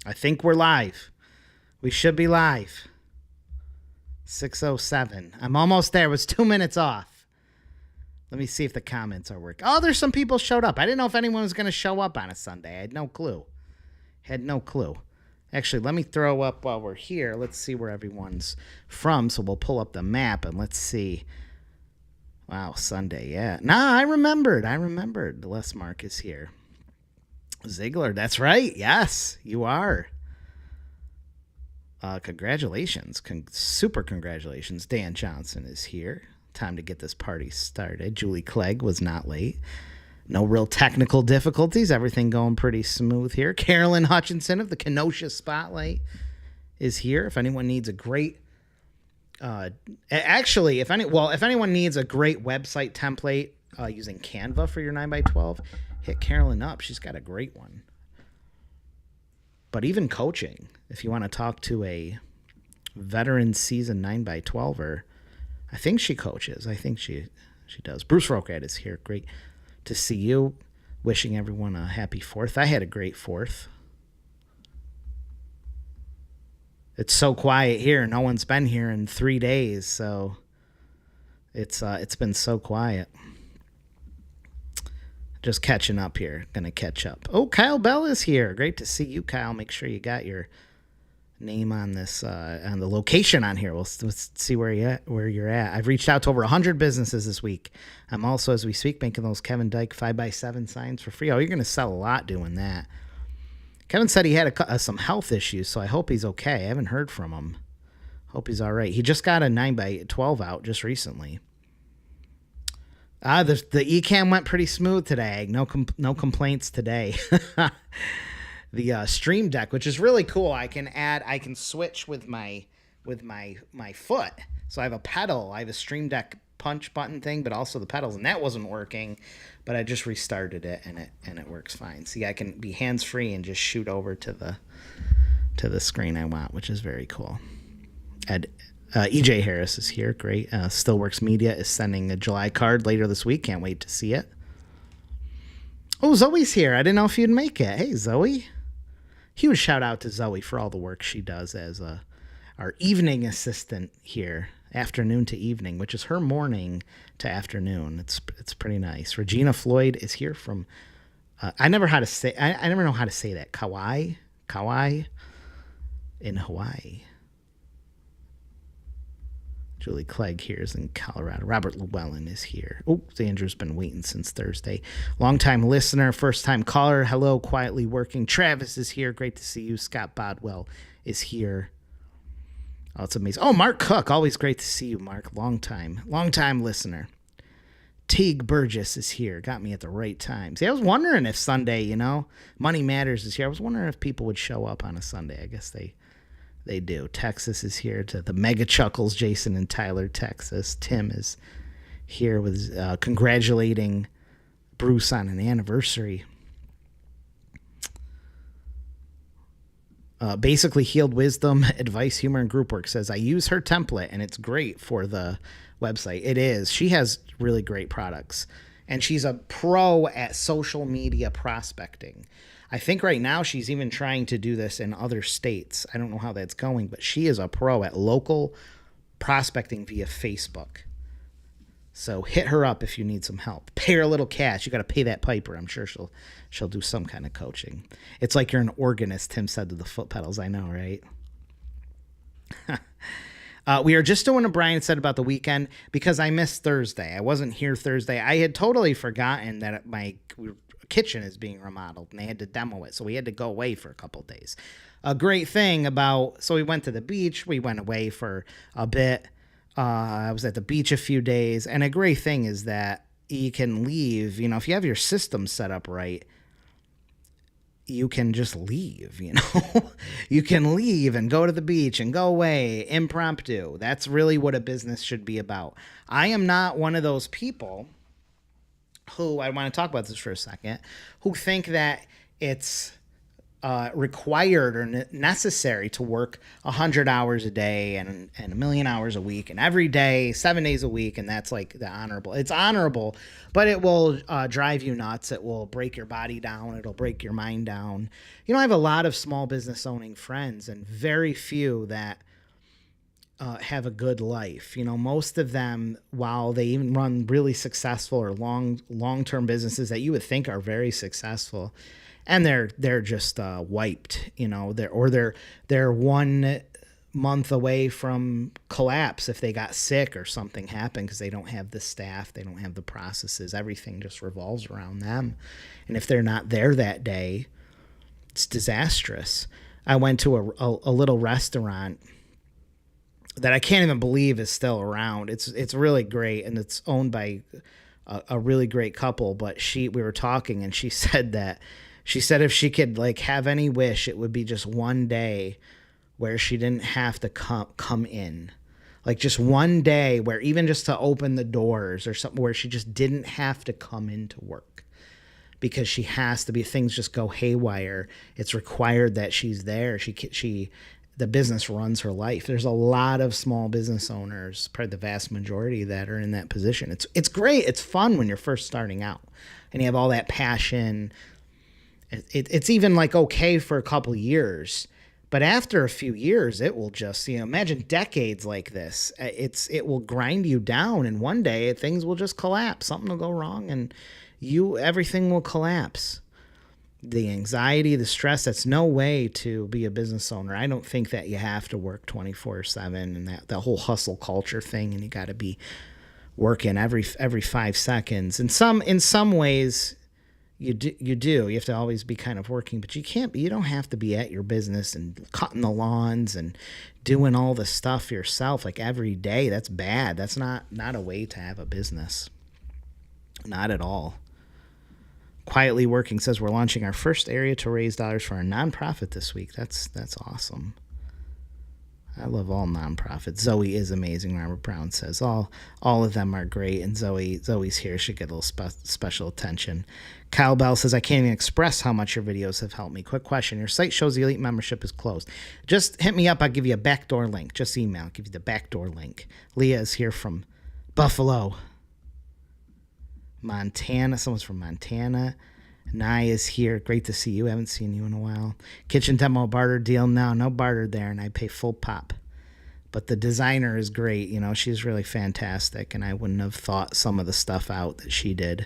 I think we're live. We should be live. 6:07. I'm almost there. It was 2 minutes off. Let me see if the comments are working. Oh, there's some people showed up. I didn't know if anyone was going to show up on a Sunday. I had no clue. Actually, let me throw up while we're here. Let's see where everyone's from. So we'll pull up the map and let's see. Wow, Sunday, yeah. Nah, I remembered. Les Mark is here. Ziegler, that's right. Yes, you are. Congratulations. Super congratulations. Dan Johnson is here. Time to get this party started. Julie Clegg was not late. No real technical difficulties. Everything going pretty smooth here. Carolyn Hutchinson of the Kenosha Spotlight is here. If anyone needs a great if anyone needs a great website template using Canva for your 9x12, hit Carolyn up. She's got a great one. But even coaching, if you want to talk to a veteran seasoned 9x12er, I think she coaches. I think she does. Bruce Rockrad is here. Great to see you. Wishing everyone a happy 4th. I had a great 4th. It's so quiet here. No one's been here in 3 days, so it's been so quiet. Just catching up here. Gonna catch up. Oh, Kyle Bell is here. Great to see you, Kyle. Make sure you got your name on this on the location on here. Let's see where you're at. I've reached out to over 100 businesses this week. I'm also, as we speak, making those Kevin Dyke 5x7 signs for free. Oh, you're gonna sell a lot doing that. Kevin said he had some health issues, so I hope he's okay. I haven't heard from him. Hope he's all right. He just got a 9x12 out just recently. The eCam went pretty smooth today. No complaints today. The Stream Deck, which is really cool. I can switch with my foot. So I have a pedal. I have a Stream Deck punch button thing, but also the pedals, and that wasn't working. But I just restarted it, and it works fine. See, I can be hands free and just shoot over to the screen I want, which is very cool. EJ Harris is here. Great. Stillworks Media is sending a July card later this week. Can't wait to see it. Oh, Zoe's here. I didn't know if you'd make it. Hey, Zoe. Huge shout out to Zoe for all the work she does as our evening assistant here, afternoon to evening, which is her morning to afternoon. It's pretty nice. Regina Floyd is here from. I never know how to say that. Kauai, in Hawaii. Julie Clegg here is in Colorado. Robert Llewellyn is here. Oh, Andrew's been waiting since Thursday. Long-time listener, first-time caller. Hello, quietly working. Travis is here. Great to see you. Scott Bodwell is here. Oh, it's amazing. Oh, Mark Cook. Always great to see you, Mark. Long-time listener. Teague Burgess is here. Got me at the right time. See, I was wondering if Sunday, Money Matters is here. I was wondering if people would show up on a Sunday. I guess they do. Texas is here to the Mega Chuckles, Jason and Tyler, Texas. Tim is here with congratulating Bruce on an anniversary. Basically, Healed Wisdom, Advice, Humor, and Group Work says, I use her template, and it's great for the website. It is. She has really great products, and she's a pro at social media prospecting. I think right now she's even trying to do this in other states. I don't know how that's going, but she is a pro at local prospecting via Facebook. So hit her up if you need some help. Pay her a little cash. You got to pay that piper. I'm sure she'll do some kind of coaching. It's like you're an organist, Tim said to the foot pedals. I know, right? We are just doing a Brian said about the weekend because I missed Thursday. I wasn't here Thursday. I had totally forgotten that my kitchen is being remodeled and they had to demo it, so we had to go away for a couple of days. A great thing so we went to the beach. We went away for a bit. I was at the beach a few days, and a great thing is that you can leave. If you have your system set up right, you can just leave. You can leave and go to the beach and go away impromptu. That's really what a business should be about. I am not one of those people who, I want to talk about this for a second, who think that it's required or necessary to work 100 hours a day and a million hours a week and every day, 7 days a week. And that's like the honorable. It's honorable, but it will drive you nuts. It will break your body down. It'll break your mind down. You know, I have a lot of small business owning friends and very few that have a good life. You know, most of them, while they even run really successful or long-term businesses that you would think are very successful, and they're just wiped. You know, they're 1 month away from collapse if they got sick or something happened because they don't have the staff, they don't have the processes. Everything just revolves around them, and if they're not there that day, it's disastrous. I went to a little restaurant that I can't even believe is still around. It's really great, and it's owned by a really great couple. But we were talking, and she said if she could like have any wish, it would be just one day where she didn't have to come in, like just one day where even just to open the doors or something, where she just didn't have to come into work because she has to be. Things just go haywire. It's required that she's there. The business runs her life. There's a lot of small business owners, probably the vast majority, that are in that position. It's great. It's fun when you're first starting out and you have all that passion. It's even like okay for a couple of years, but after a few years, it will just, imagine decades like this. It will grind you down, and one day things will just collapse. Something will go wrong, and everything will collapse. The anxiety, the stress, that's no way to be a business owner. I don't think that you have to work 24/7 and that whole hustle culture thing, and you got to be working every 5 seconds. In some ways, you do. You have to always be kind of working, but you don't have to be at your business and cutting the lawns and doing all the stuff yourself like every day. That's bad. That's not a way to have a business. Not at all. Quietly Working says we're launching our first area to raise dollars for our nonprofit this week. That's awesome. I love all nonprofits. Zoe is amazing. Robert Brown says all of them are great, and Zoe's here. Should get a little special attention. Kyle Bell says I can't even express how much your videos have helped me. Quick question: your site shows the elite membership is closed. Just hit me up. I'll give you a backdoor link. Just email. I'll give you the backdoor link. Leah is here from Buffalo, Montana. Someone's from Montana. Nye is here. Great to see you. Haven't seen you in a while. Kitchen demo barter deal. No barter there, and I pay full pop. But the designer is great. She's really fantastic, and I wouldn't have thought some of the stuff out that she did.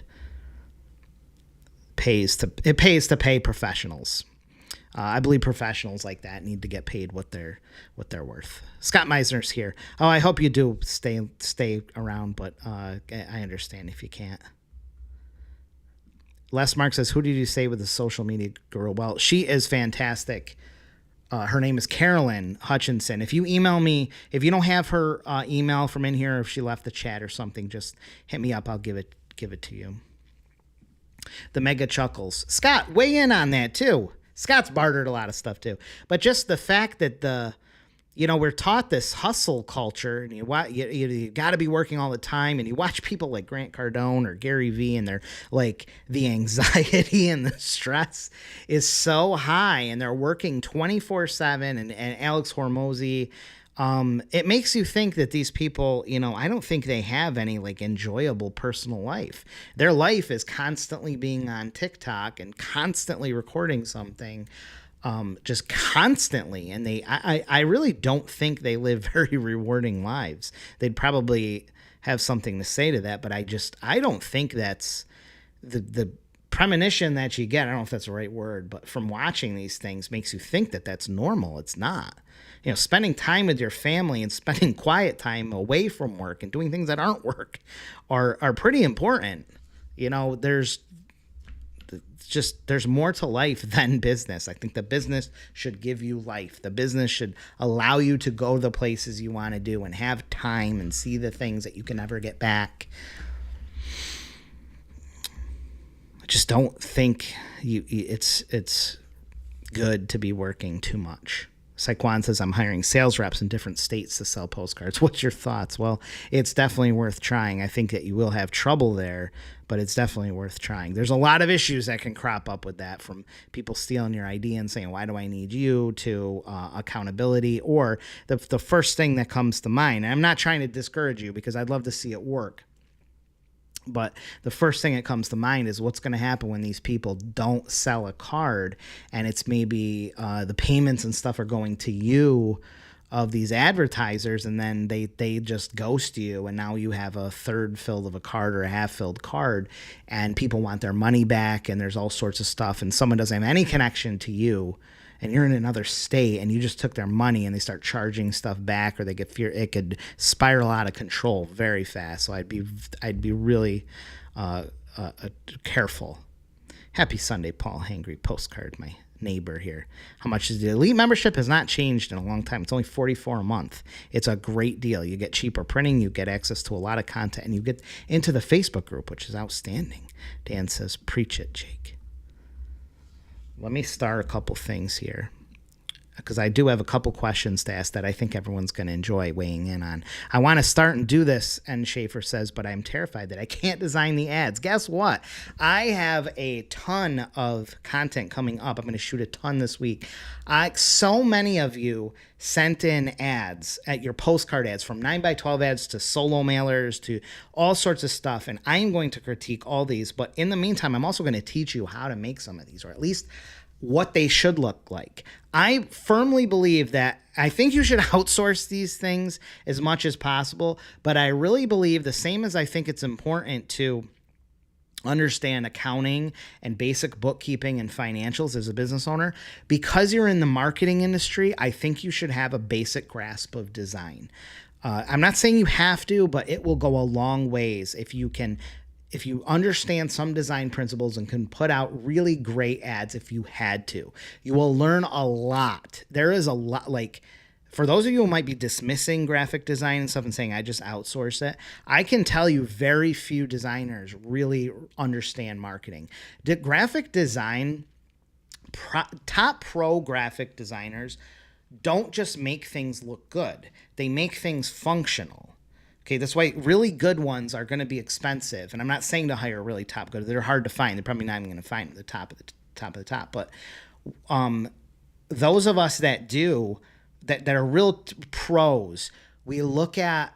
It pays to pay professionals. I believe professionals like that need to get paid what they're worth. Scott Meisner's here. Oh, I hope you do stay around, but I understand if you can't. Les Mark says, who did you say with the social media girl? Well, she is fantastic. Her name is Carolyn Hutchinson. If you email me, if you don't have her email from in here, or if she left the chat or something, just hit me up. I'll give it to you. The Mega Chuckles. Scott, weigh in on that too. Scott's bartered a lot of stuff too. But just the fact that we're taught this hustle culture, and you got to be working all the time, and you watch people like Grant Cardone or Gary Vee, and they're like, the anxiety and the stress is so high, and they're working 24/7. And Alex Hormozy, it makes you think that these people, I don't think they have any like enjoyable personal life. Their life is constantly being on TikTok and constantly recording something. Just constantly, and I really don't think they live very rewarding lives. They'd probably have something to say to that, but I don't think that's the premonition that you get. I don't know if that's the right word, but from watching these things makes you think that that's normal. It's not. Spending time with your family and spending quiet time away from work and doing things that aren't work are pretty important. There's more to life than business. I think the business should give you life. The business should allow you to go the places you want to do and have time and see the things that you can never get back. I just don't think it's good to be working too much. Saquon says, I'm hiring sales reps in different states to sell postcards. What's your thoughts? Well, it's definitely worth trying. I think that you will have trouble there, but it's definitely worth trying. There's a lot of issues that can crop up with that, from people stealing your ID and saying, why do I need you, to accountability, or the first thing that comes to mind. And I'm not trying to discourage you, because I'd love to see it work. But the first thing that comes to mind is what's going to happen when these people don't sell a card, and it's maybe the payments and stuff are going to you of these advertisers, and then they just ghost you, and now you have a third filled of a card or a half filled card, and people want their money back, and there's all sorts of stuff, and someone doesn't have any connection to you, and you're in another state, and you just took their money, and they start charging stuff back, or they get fear. It could spiral out of control very fast. So I'd be really careful. Happy Sunday, Paul Hangry postcard, my neighbor here. How much is the elite membership? Has not changed in a long time. It's only $44 a month. It's a great deal. You get cheaper printing, you get access to a lot of content, and you get into the Facebook group, which is outstanding. Dan says, preach it, Jake. Let me start a couple things here, because I do have a couple questions to ask that I think everyone's going to enjoy weighing in on. I want to start and do this, and Schaefer says, but I'm terrified that I can't design the ads. Guess what? I have a ton of content coming up. I'm going to shoot a ton this week. So many of you sent in ads, at your postcard ads, from 9x12 ads to solo mailers to all sorts of stuff, and I am going to critique all these, but in the meantime, I'm also going to teach you how to make some of these, or at least what they should look like. I firmly believe that I think you should outsource these things as much as possible, but I really believe, the same as I think it's important to understand accounting and basic bookkeeping and financials as a business owner, because you're in the marketing industry, I think you should have a basic grasp of design. I'm not saying you have to, but it will go a long ways if you understand some design principles and can put out really great ads. If you had to, you will learn a lot. There is a lot, like, for those of you who might be dismissing graphic design and stuff and saying, I just outsource it, I can tell you very few designers really understand marketing. Graphic design, top pro graphic designers don't just make things look good. They make things functional. Okay, that's why really good ones are going to be expensive. And I'm not saying to hire really top good. They're hard to find. They're probably not even going to find the top of the top. But those of us that do, that are real pros, we look at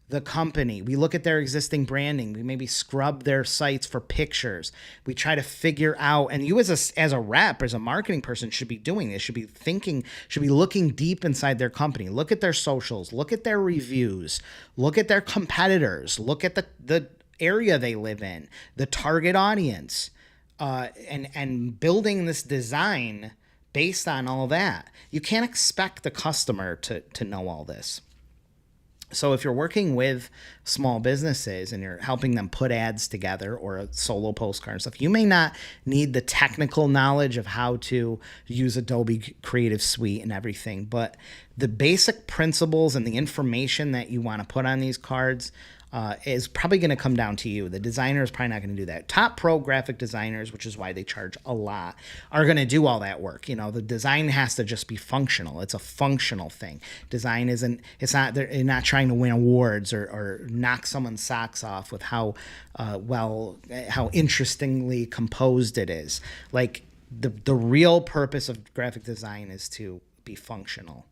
the company, we look at their existing branding, we maybe scrub their sites for pictures, we try to figure out, and you as a rep, as a marketing person, should be doing this, should be looking deep inside their company, look at their socials, look at their reviews, look at their competitors, look at the area they live in, the target audience, and building this design based on all that. You can't expect the customer to know all this. So if you're working with small businesses and you're helping them put ads together, or a solo postcard and stuff, you may not need the technical knowledge of how to use Adobe Creative Suite and everything, but the basic principles and the information that you want to put on these cards is probably going to come down to you. The designer is probably not going to do that. Top pro graphic designers, which is why they charge a lot, are going to do all that work. You know, the design has to just be functional. It's a functional thing. Design they're not trying to win awards or knock someone's socks off with how interestingly composed it is. Like, the real purpose of graphic design is to be functional.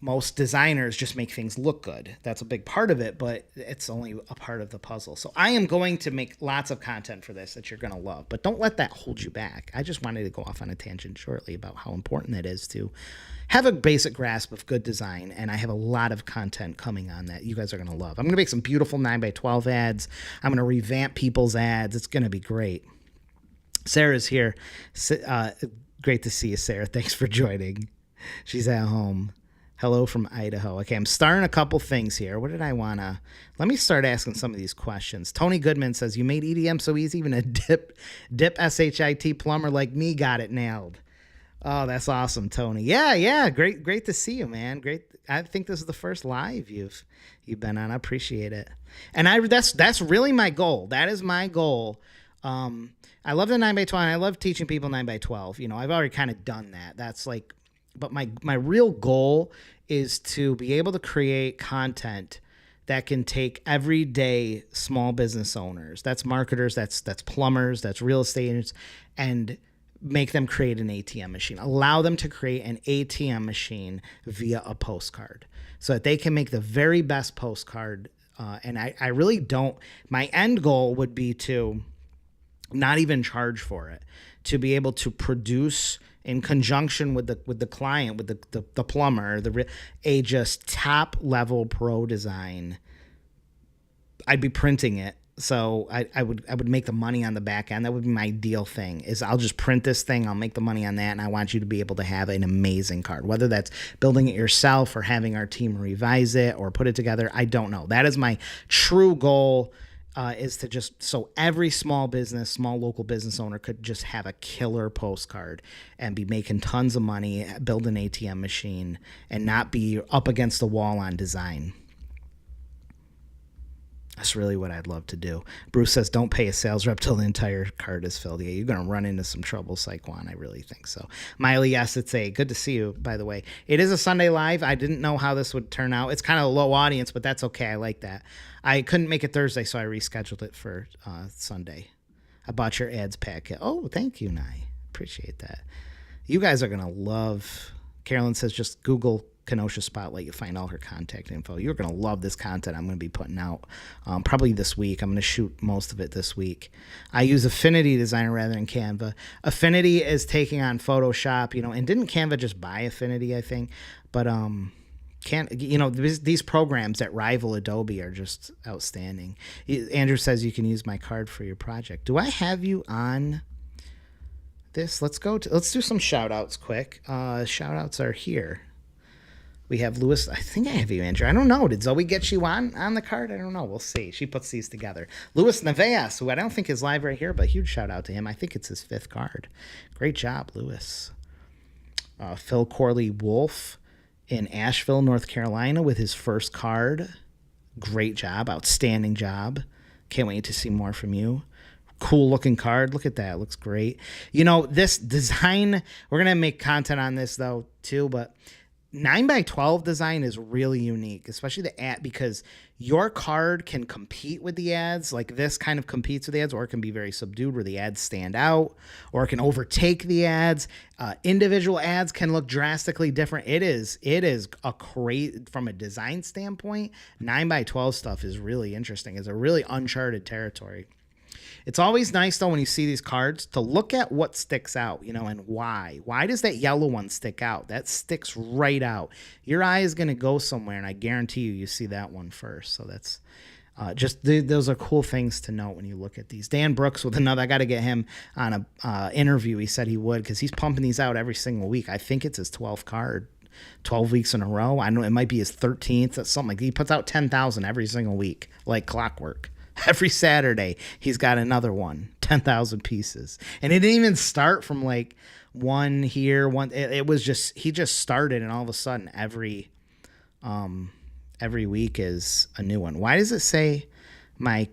Most designers just make things look good. That's a big part of it, but it's only a part of the puzzle. So I am going to make lots of content for this that you're going to love, but don't let that hold you back. I just wanted to go off on a tangent shortly about how important it is to have a basic grasp of good design, and I have a lot of content coming on that you guys are going to love. I'm going to make some beautiful 9x12 ads. I'm going to revamp people's ads. It's going to be great. Sarah's here. Great to see you, Sarah. Thanks for joining. She's at home. Hello from Idaho. Okay, I'm starting a couple things here. What did I want to... Let me start asking some of these questions. Tony Goodman says, you made EDM so easy, even a dip SHIT plumber like me got it nailed. Oh, that's awesome, Tony. Yeah. Great to see you, man. Great. I think this is the first live you've been on. I appreciate it. And that's really my goal. That is my goal. I love the 9x12. And I love teaching people 9x12. You know, I've already kind of done that. That's like, but my real goal is to be able to create content that can take everyday small business owners, that's marketers, that's plumbers, that's real estate agents, and make them create an ATM machine. Allow them to create an ATM machine via a postcard so that they can make the very best postcard. And I really don't, my end goal would be to not even charge for it, to be able to produce in conjunction with the client, with the plumber, a just top level pro design. I'd be printing it, so I would make the money on the back end. That would be my ideal thing. Is I'll just print this thing, I'll make the money on that, and I want you to be able to have an amazing card. Whether that's building it yourself or having our team revise it or put it together, I don't know. That is my true goal. Is to just so every small local business owner could just have a killer postcard and be making tons of money, build an ATM machine, and not be up against the wall on design. That's really what I'd love to do. Bruce says, don't pay a sales rep till the entire card is filled. Yeah, you're going to run into some trouble, Saquon. I really think so. Miley, yes, it's good to see you, by the way. It is a Sunday live. I didn't know how this would turn out. It's kind of a low audience, but that's okay. I like that. I couldn't make it Thursday, so I rescheduled it for Sunday. I bought your ads packet. Oh, thank you, Nye. Appreciate that. You guys are going to love. Carolyn says, just Google Kenosha Spotlight. You'll find all her contact info. You're going to love this content I'm going to be putting out probably this week. I'm going to shoot most of it this week. I use Affinity Designer rather than Canva. Affinity is taking on Photoshop, and didn't Canva just buy Affinity, I think? But these programs that rival Adobe are just outstanding. Andrew says you can use my card for your project. Do I have you on this? Let's do some shout outs quick. Shout outs are here. We have Lewis. I think I have you, Andrew. I don't know. Did Zoe get you on the card? I don't know. We'll see. She puts these together. Luis Neveas, who I don't think is live right here, but huge shout out to him. I think it's his 5th card. Great job, Lewis. Phil Corley Wolf in Asheville, North Carolina with his 1st card. Great job. Outstanding job. Can't wait to see more from you. Cool looking card. Look at that. Looks great. This design, we're going to make content on this though too, but 9x12 design is really unique, especially the ad, because your card can compete with the ads. Like this kind of competes with the ads, or it can be very subdued where the ads stand out, or it can overtake the ads. Individual ads can look drastically different. It is a from a design standpoint, 9x12 stuff is really interesting. It's a really uncharted territory. It's always nice, though, when you see these cards to look at what sticks out, and why. Why does that yellow one stick out? That sticks right out. Your eye is going to go somewhere, and I guarantee you see that one first. So that's those are cool things to note when you look at these. Dan Brooks with another. I got to get him on a interview. He said he would because he's pumping these out every single week. I think it's his 12th card. 12 weeks in a row. I know it might be his 13th. That's something like that. He puts out 10,000 every single week, like clockwork. Every Saturday, he's got another one, 10,000 pieces. And it didn't even start from like one here, one. It was just, he just started, and all of a sudden every week is a new one. Why does it say my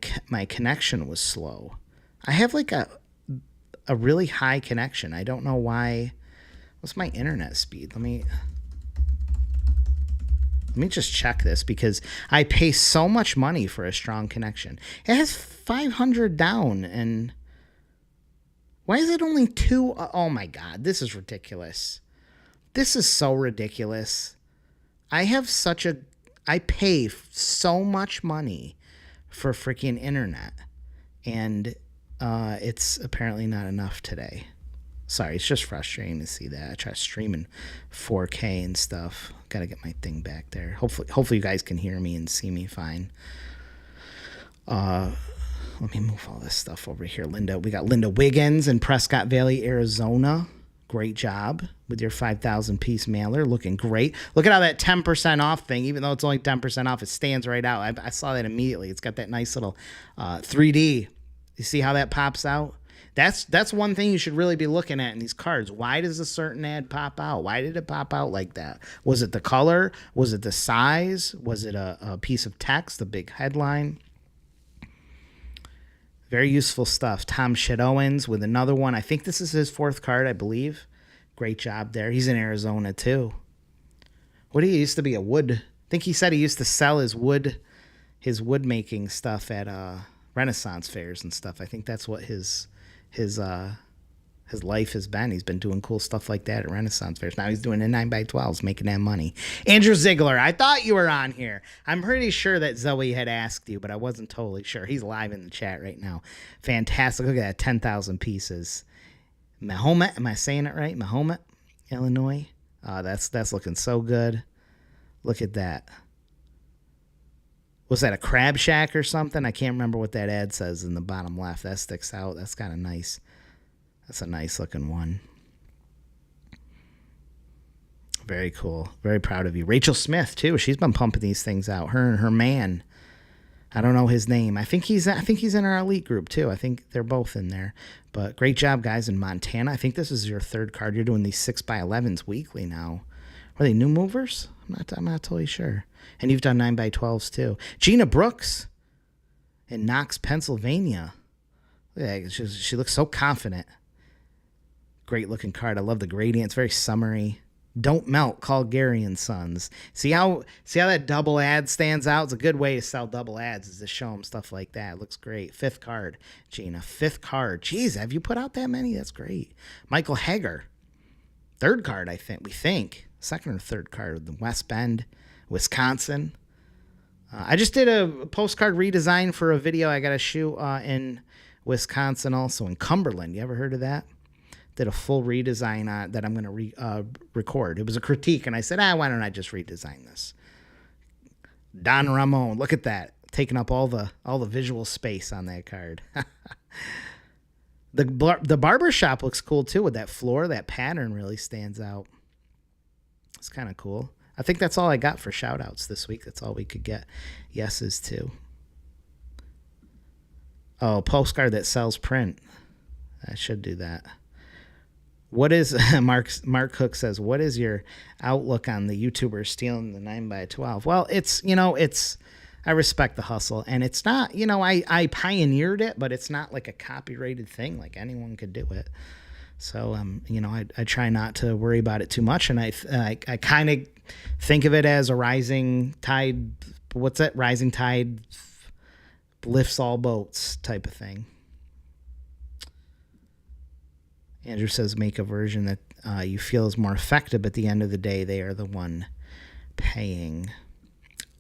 connection was slow? I have like a really high connection. I don't know why. What's my internet speed? Let me just check this because I pay so much money for a strong connection. It has 500 down, and why is it only 2? Oh my God, this is ridiculous. This is so ridiculous. I pay so much money for freaking internet, and it's apparently not enough today. Sorry, it's just frustrating to see that. I try streaming 4K and stuff. Got to get my thing back there. Hopefully you guys can hear me and see me fine. Let me move all this stuff over here. We got Linda Wiggins in Prescott Valley, Arizona. Great job with your 5,000 piece mailer. Looking great. Look at how that 10% off thing, even though it's only 10% off, it stands right out. I saw that immediately. It's got that nice little 3D. You see how that pops out? That's one thing you should really be looking at in these cards. Why does a certain ad pop out? Why did it pop out like that? Was it the color? Was it the size? Was it a piece of text, a big headline? Very useful stuff. Tom Shedowens with another one. I think this is his 4th card, I believe. Great job there. He's in Arizona too. What he used to be a wood. I think he said he used to sell his wood making stuff at Renaissance fairs and stuff. I think that's what his life has been. He's been doing cool stuff like that at Renaissance fairs. Now he's doing the 9x12s, making that money. Andrew Ziegler, I thought you were on here. I'm pretty sure that Zoe had asked you, but I wasn't totally sure. He's live in the chat right now. Fantastic. Look at that, 10,000 pieces. Mahomet, am I saying it right? Mahomet, Illinois. That's looking so good. Look at that. Was that a crab shack or something? I can't remember what that ad says in the bottom left. That sticks out. That's kind of nice. That's a nice looking one. Very cool. Very proud of you. Rachel Smith too. She's been pumping these things out. Her and her man. I don't know his name. I think he's in our elite group too. I think they're both in there. But great job, guys, in Montana. I think this is your 3rd card. You're doing these 6x11s weekly now. Are they new movers? I'm not totally sure. And you've done 9x12s too. Gina Brooks in Knox, Pennsylvania. Yeah, she looks so confident. Great looking card. I love the gradient. It's very summery. Don't melt. Call Gary and Sons. See how that double ad stands out? It's a good way to sell double ads, is to show them stuff like that. It looks great. 5th card, Gina. 5th card. Jeez, have you put out that many? That's great. Michael Hager. 3rd card, I think. We think 2nd or 3rd card of the West Bend, Wisconsin. I just did a postcard redesign for a video I got to shoot in Wisconsin, also in Cumberland. You ever heard of that? Did a full redesign on that I'm going to record. It was a critique, and I said, why don't I just redesign this? Don Ramon, look at that, taking up all the visual space on that card. The barber shop looks cool too with that floor. That pattern really stands out. It's kind of cool. I think that's all I got for shout outs this week. That's all we could get yeses to. Oh, postcard that sells print. I should do that. What is Mark Cook says, what is your outlook on the YouTubers stealing the 9x12? Well, it's I respect the hustle, and it's not, I pioneered it, but it's not like a copyrighted thing. Like anyone could do it. So, I try not to worry about it too much. And I kind of think of it as a rising tide. What's that? Rising tide lifts all boats type of thing. Andrew says, make a version that you feel is more effective. At the end of the day, they are the one paying.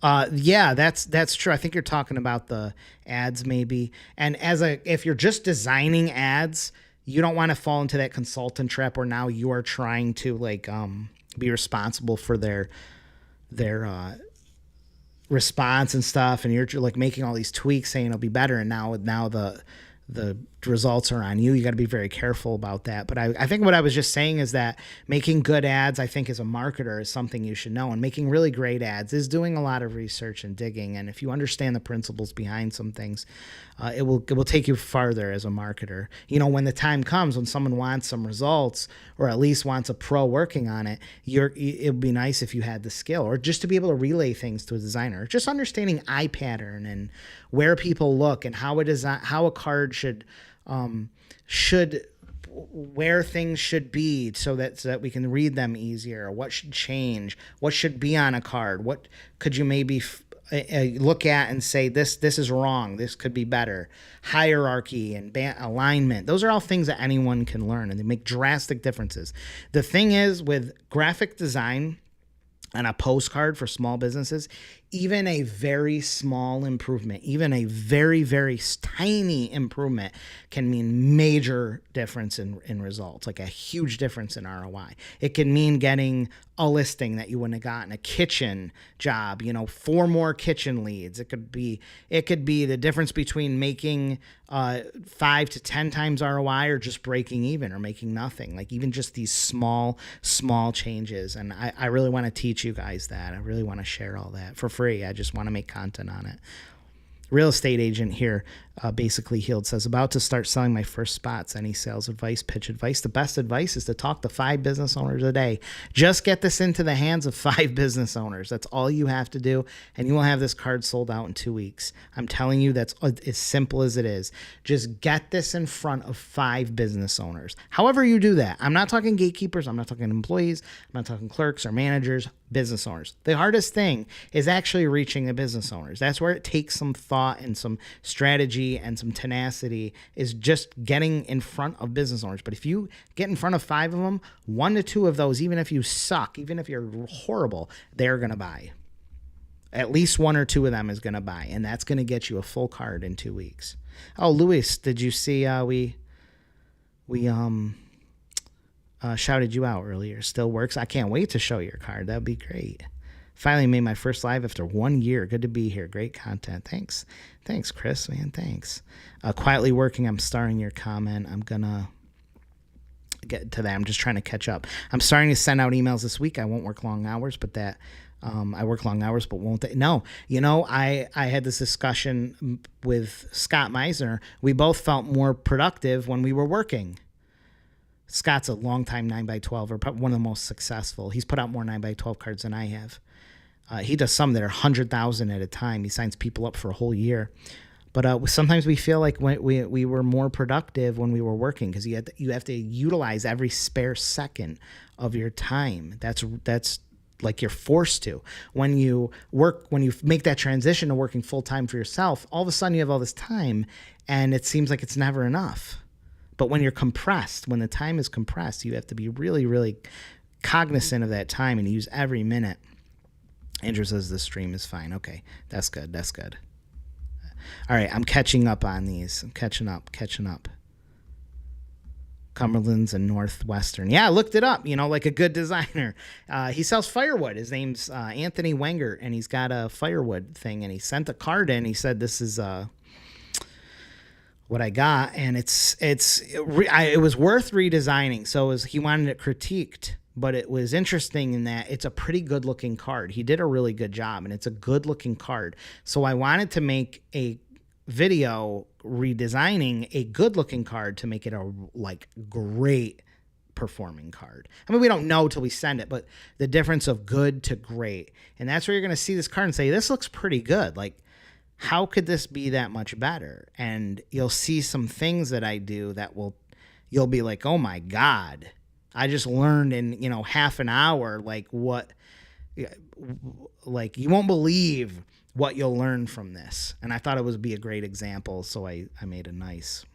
Yeah, that's true. I think you're talking about the ads maybe. And if you're just designing ads, you don't want to fall into that consultant trap where now you are trying to be responsible for their response and stuff, and you're like making all these tweaks saying it'll be better, and now the results are on you. You got to be very careful about that. But I think what I was just saying is that making good ads, I think as a marketer, is something you should know. And making really great ads is doing a lot of research and digging. And if you understand the principles behind some things, it will take you farther as a marketer. When the time comes when someone wants some results, or at least wants a pro working on it, it would be nice if you had the skill, or just to be able to relay things to a designer. Just understanding eye pattern and where people look and how a card should where things should be so that we can read them easier. What should change? What should be on a card? What could you maybe look at and say, this is wrong, this could be better? Hierarchy and alignment. Those are all things that anyone can learn, and they make drastic differences. The thing is, with graphic design and a postcard for small businesses, even a very small improvement, even a very, very tiny improvement can mean major difference in results, like a huge difference in ROI. It can mean getting a listing that you wouldn't have gotten, a kitchen job, 4 more kitchen leads. It could be the difference between making 5 to 10 times ROI or just breaking even or making nothing. Like even just these small changes. And I really want to teach you guys that. I really want to share all that for free. I just want to make content on it. real estate agent here, basically healed, says, about to start selling my first spots. Any sales advice, pitch advice? The best advice is to talk to 5 business owners a day. Just get this into the hands of 5 business owners. That's all you have to do, and you will have this card sold out in 2 weeks. I'm telling you, that's as simple as it is. Just get this in front of 5 business owners. However you do that. I'm not talking gatekeepers. I'm not talking employees. I'm not talking clerks or managers. Business owners. The hardest thing is actually reaching the business owners. That's where it takes some thought and some strategy and some tenacity, is just getting in front of business owners. But if you get in front of 5 of them, 1 to 2 of those, even if you suck, even if you're horrible, they're going to buy. At least 1 or 2 of them is going to buy, and that's going to get you a full card in 2 weeks. Oh, Luis, did you see we shouted you out earlier? Still works. I can't wait to show your card. That'd be great. Finally made my first live after 1 year. Good to be here. Great content. Thanks, Chris, man. Thanks. Quietly working. I'm starring your comment. I'm gonna get to that. I'm just trying to catch up. I'm starting to send out emails this week. I won't work long hours, but I work long hours, but won't they? No, I had this discussion with Scott Meisner. We both felt more productive when we were working. Scott's a longtime 9x12, or probably one of the most successful. He's put out more 9x12 cards than I have. He does some that are 100,000 at a time. He signs people up for a whole year. But sometimes we feel like we were more productive when we were working, because you have to utilize every spare second of your time. That's like you're forced to. When you make that transition to working full time for yourself, all of a sudden you have all this time, and it seems like it's never enough. But when you're compressed, when the time is compressed, you have to be really, really cognizant of that time and use every minute. Andrew says the stream is fine. Okay, that's good. That's good. All right, I'm catching up on these. I'm catching up. Cumberland's and Northwestern. Yeah, I looked it up, like a good designer. He sells firewood. His name's Anthony Wenger, and he's got a firewood thing, and he sent a card in. He said, this is what I got, and it was worth redesigning. So he wanted it critiqued, but it was interesting in that it's a pretty good looking card. He did a really good job, and it's a good looking card. So I wanted to make a video redesigning a good looking card to make it a great performing card. I mean, we don't know till we send it, but the difference of good to great, and that's where you're going to see this card and say, this looks pretty good. Like, how could this be that much better? And you'll see some things that I do that you'll be like, oh my God, I just learned in, half an hour, you won't believe what you'll learn from this. And I thought it would be a great example. So I made a nice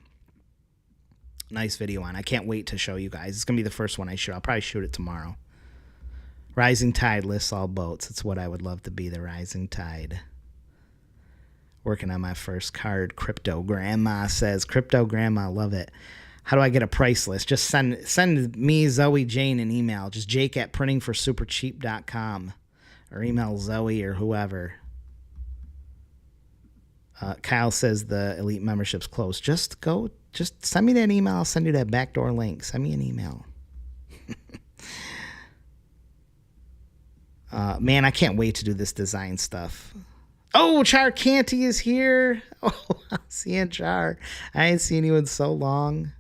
video on. I can't wait to show you guys. It's going to be the first one I shoot. I'll probably shoot it tomorrow. Rising tide lifts all boats. It's what I would love to be, the rising tide. Working on my first card. Crypto Grandma says, Crypto Grandma, love it. How do I get a price list? Just send me, Zoe, Jane, an email. Just jake@printingforsupercheap.com, or email Zoe or whoever. Kyle says the elite membership's closed. Just send me that email. I'll send you that backdoor link. Send me an email. Man, I can't wait to do this design stuff. Oh, Char Canty is here. Oh, I'm seeing Char. I ain't seen you in so long.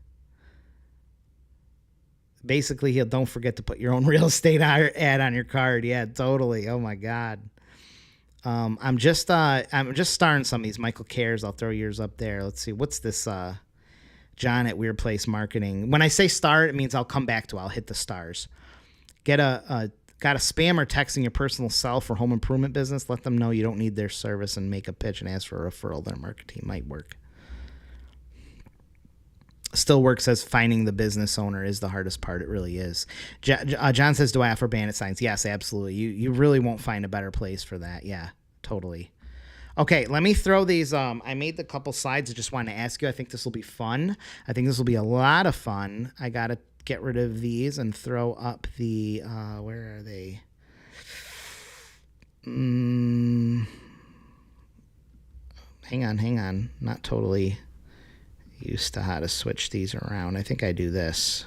Basically, don't forget to put your own real estate ad on your card. Yeah, totally. Oh my God. I'm just starring some of these. Michael Cares. I'll throw yours up there. Let's see. What's this? John at Weird Place Marketing. When I say star, it means I'll come back to. I'll hit the stars. Got a spam or texting your personal cell for home improvement business? Let them know you don't need their service and make a pitch and ask for a referral. Their marketing might work. Still Work says finding the business owner is the hardest part. It really is. John says, do I offer bandit signs? Yes, absolutely. You really won't find a better place for that. Yeah, totally. Okay, let me throw these. I made the couple slides. I just wanted to ask you. I think this will be fun. I think this will be a lot of fun. I got to get rid of these and throw up the, where are they? Hang on. Not totally used to how to switch these around. I think I do this.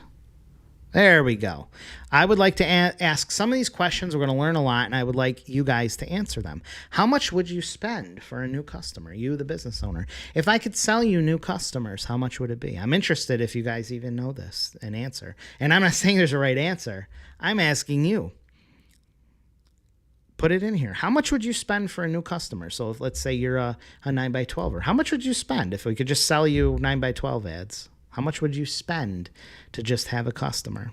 There we go. I would like to ask some of these questions. We're going to learn a lot, and I would like you guys to answer them. How much would you spend for a new customer, you, the business owner? If I could sell you new customers, how much would it be? I'm interested if you guys even know this, an answer. And I'm not saying there's a right answer. I'm asking you. Put it in here. How much would you spend for a new customer? So if, let's say you're a 9x12er. How much would you spend if we could just sell you 9x12 ads? How much would you spend to just have a customer?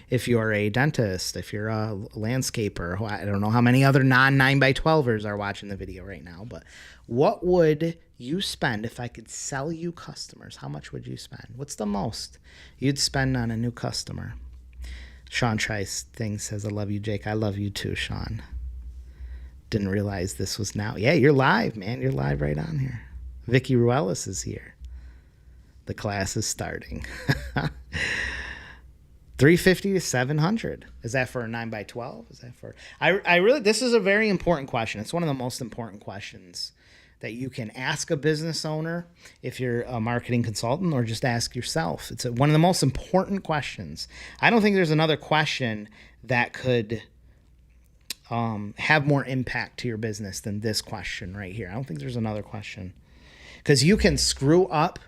If you're a dentist, if you're a landscaper, I don't know how many other non-9x12ers are watching the video right now, but what would you spend if I could sell you customers? How much would you spend? What's the most you'd spend on a new customer? Sean Trice thing says, I love you, Jake. I love you too, Sean. Didn't realize this was now. Yeah, you're live, man. You're live right on here. Vicky Ruelas is here. The class is starting. 350 to 700. Is that for a 9x12? Is that for... I really... This is a very important question. It's one of the most important questions that you can ask a business owner if you're a marketing consultant, or just ask yourself. It's one of the most important questions. I don't think there's another question that could have more impact to your business than this question right here. I don't think there's another question. Because you can screw up...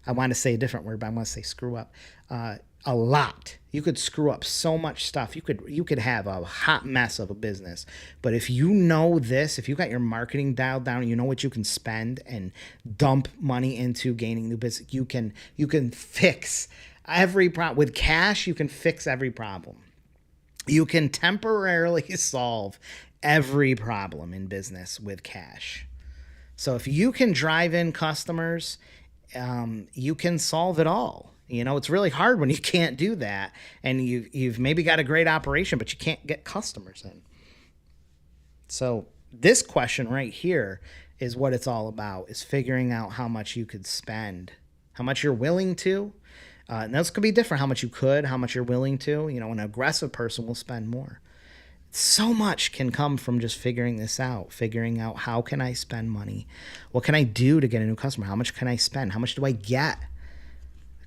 I want to say a different word, but I want to say screw up a lot. You could screw up so much stuff. You could have a hot mess of a business. But if you know this, if you got your marketing dialed down, and you know what you can spend and dump money into gaining new business, you can fix every problem. With cash, you can fix every problem. You can temporarily solve every problem in business with cash. So if you can drive in customers, you can solve it all. You know, it's really hard when you can't do that, and you've maybe got a great operation, but you can't get customers in. So this question right here is what it's all about, is figuring out how much you could spend, how much you're willing to. And those could be different, how much you could, how much you're willing to. You know, an aggressive person will spend more. So much can come from just figuring this out, figuring out how can I spend money? What can I do to get a new customer? How much can I spend? How much do I get?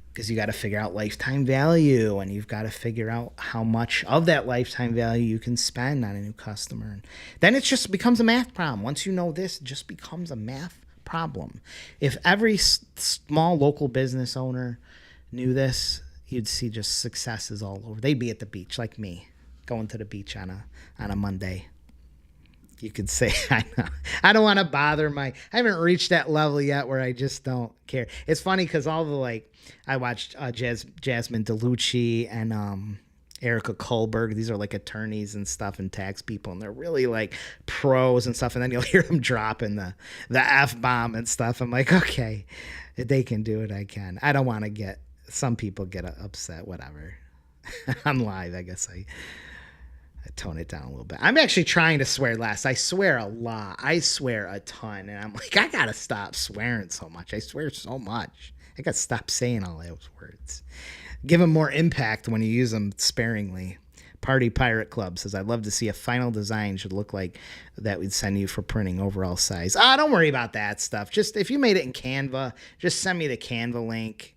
Because you got to figure out lifetime value, and you've got to figure out how much of that lifetime value you can spend on a new customer. And then it just becomes a math problem. Once you know this, it just becomes a math problem. If every small local business owner knew this, you'd see just successes all over. They'd be at the beach like me, going to the beach on a Monday. You could say, I know, I don't want to bother I haven't reached that level yet where I just don't care. It's funny because all the, I watched Jasmine DeLucci and Erica Kohlberg. These are attorneys and stuff and tax people, and they're really pros and stuff. And then you'll hear them dropping the F-bomb and stuff. I'm like, okay, if they can do it, I can. I don't want to some people get upset, whatever. I'm live, I guess I tone it down a little bit. I'm actually trying to swear less. I swear a lot. I swear a ton. And I'm like, I got to stop swearing so much. I swear so much. I got to stop saying all those words. Give them more impact when you use them sparingly. Party Pirate Club says, I'd love to see a final design should look like that we'd send you for printing, overall size. Don't worry about that stuff. Just if you made it in Canva, just send me the Canva link.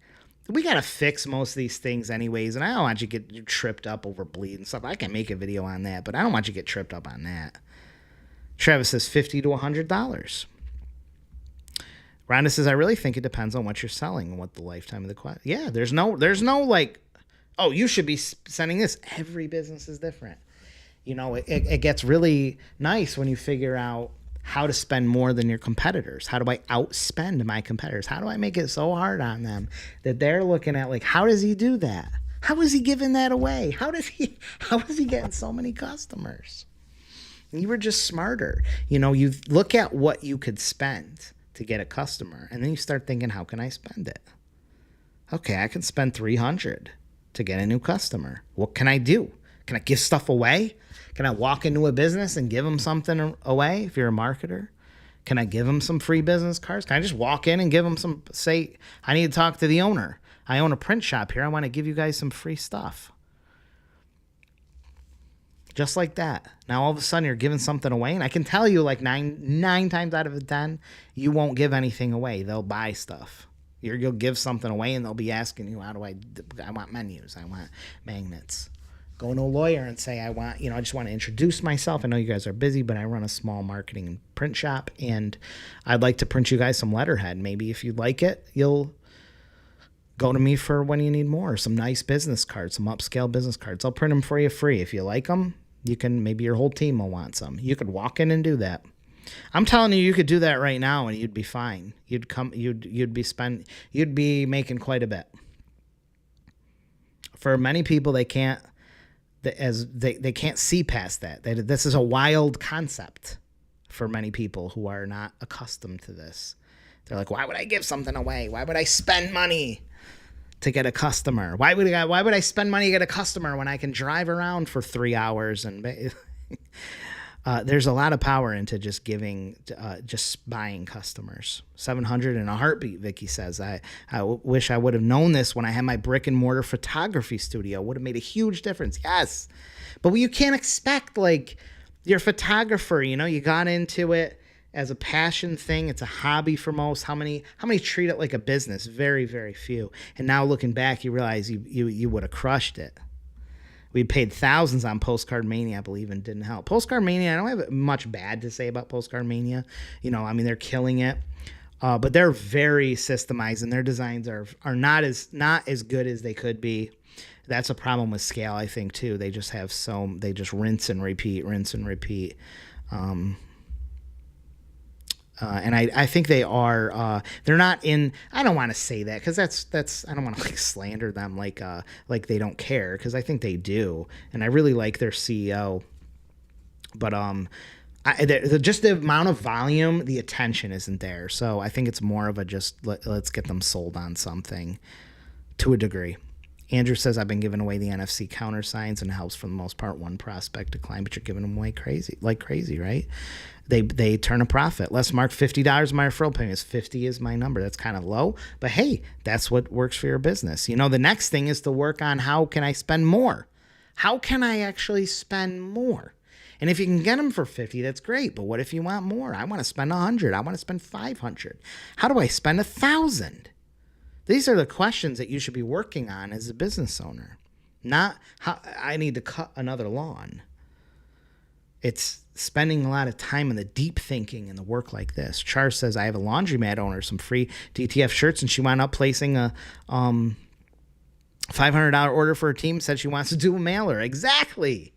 We got to fix most of these things anyways, and I don't want you to get tripped up over bleed and stuff. I can make a video on that, but I don't want you to get tripped up on that. Travis says $50 to $100. Rhonda says, I really think it depends on what you're selling and what the lifetime of the question. Yeah, there's no oh, you should be sending this. Every business is different. You know, it gets really nice when you figure out how to spend more than your competitors. How do I outspend my competitors? How do I make it so hard on them that they're looking at how does he do that? How is he giving that away? How is he getting so many customers? You were just smarter. You know, you look at what you could spend to get a customer, and then you start thinking, how can I spend it? Okay, I can spend $300 to get a new customer. What can I do? Can I give stuff away? Can I walk into a business and give them something away if you're a marketer? Can I give them some free business cards? Can I just walk in and give them say, I need to talk to the owner. I own a print shop here. I want to give you guys some free stuff. Just like that. Now, all of a sudden, you're giving something away. And I can tell you, nine times out of 10, you won't give anything away. They'll buy stuff. You'll give something away and they'll be asking you, I want menus, I want magnets. Go to a lawyer and say, I just want to introduce myself. I know you guys are busy, but I run a small marketing and print shop, and I'd like to print you guys some letterhead. Maybe if you like it, you'll go to me for when you need more. Some nice business cards, some upscale business cards. I'll print them for you free. If you like them, maybe your whole team will want some. You could walk in and do that. I'm telling you could do that right now and you'd be fine. You'd be making quite a bit. For many people, they can't see past that. This is a wild concept for many people who are not accustomed to this. They're like, why would I give something away? Why would I spend money to get a customer? Why would I spend money to get a customer when I can drive around for 3 hours? And there's a lot of power into just giving, just buying customers. 700 in a heartbeat, Vicky says. I wish I would have known this when I had my brick and mortar photography studio. Would have made a huge difference. Yes. But you can't expect, like, you're a photographer, you got into it as a passion thing. It's a hobby for most. How many treat it like a business? Very, very few. And now looking back, you realize you would have crushed it. We paid thousands on Postcard Mania, I believe, and didn't help. Postcard Mania, I don't have much bad to say about Postcard Mania. They're killing it. But they're very systemized, and their designs are not as good as they could be. That's a problem with scale, I think, too. They just rinse and repeat. And I think they are, they're not in, I don't want to say that because that's, I don't want to slander them like they don't care, because I think they do. And I really like their CEO, but, just the amount of volume, the attention isn't there. So I think it's more of a let's get them sold on something to a degree. Andrew says, I've been giving away the NFC countersigns and it helps for the most part. One prospect decline, but you're giving them away like crazy, right? They turn a profit. Let's mark $50 my referral payments. 50 is my number. That's kind of low, but hey, that's what works for your business. The next thing is to work on how can I spend more? How can I actually spend more? And if you can get them for 50, that's great. But what if you want more? I want to spend 100. I want to spend 500. How do I spend 1,000? These are the questions that you should be working on as a business owner. Not how I need to cut another lawn. It's spending a lot of time in the deep thinking and the work like this. Char says, I have a laundromat owner, some free DTF shirts, and she wound up placing a $500 order for her team, said she wants to do a mailer. Exactly.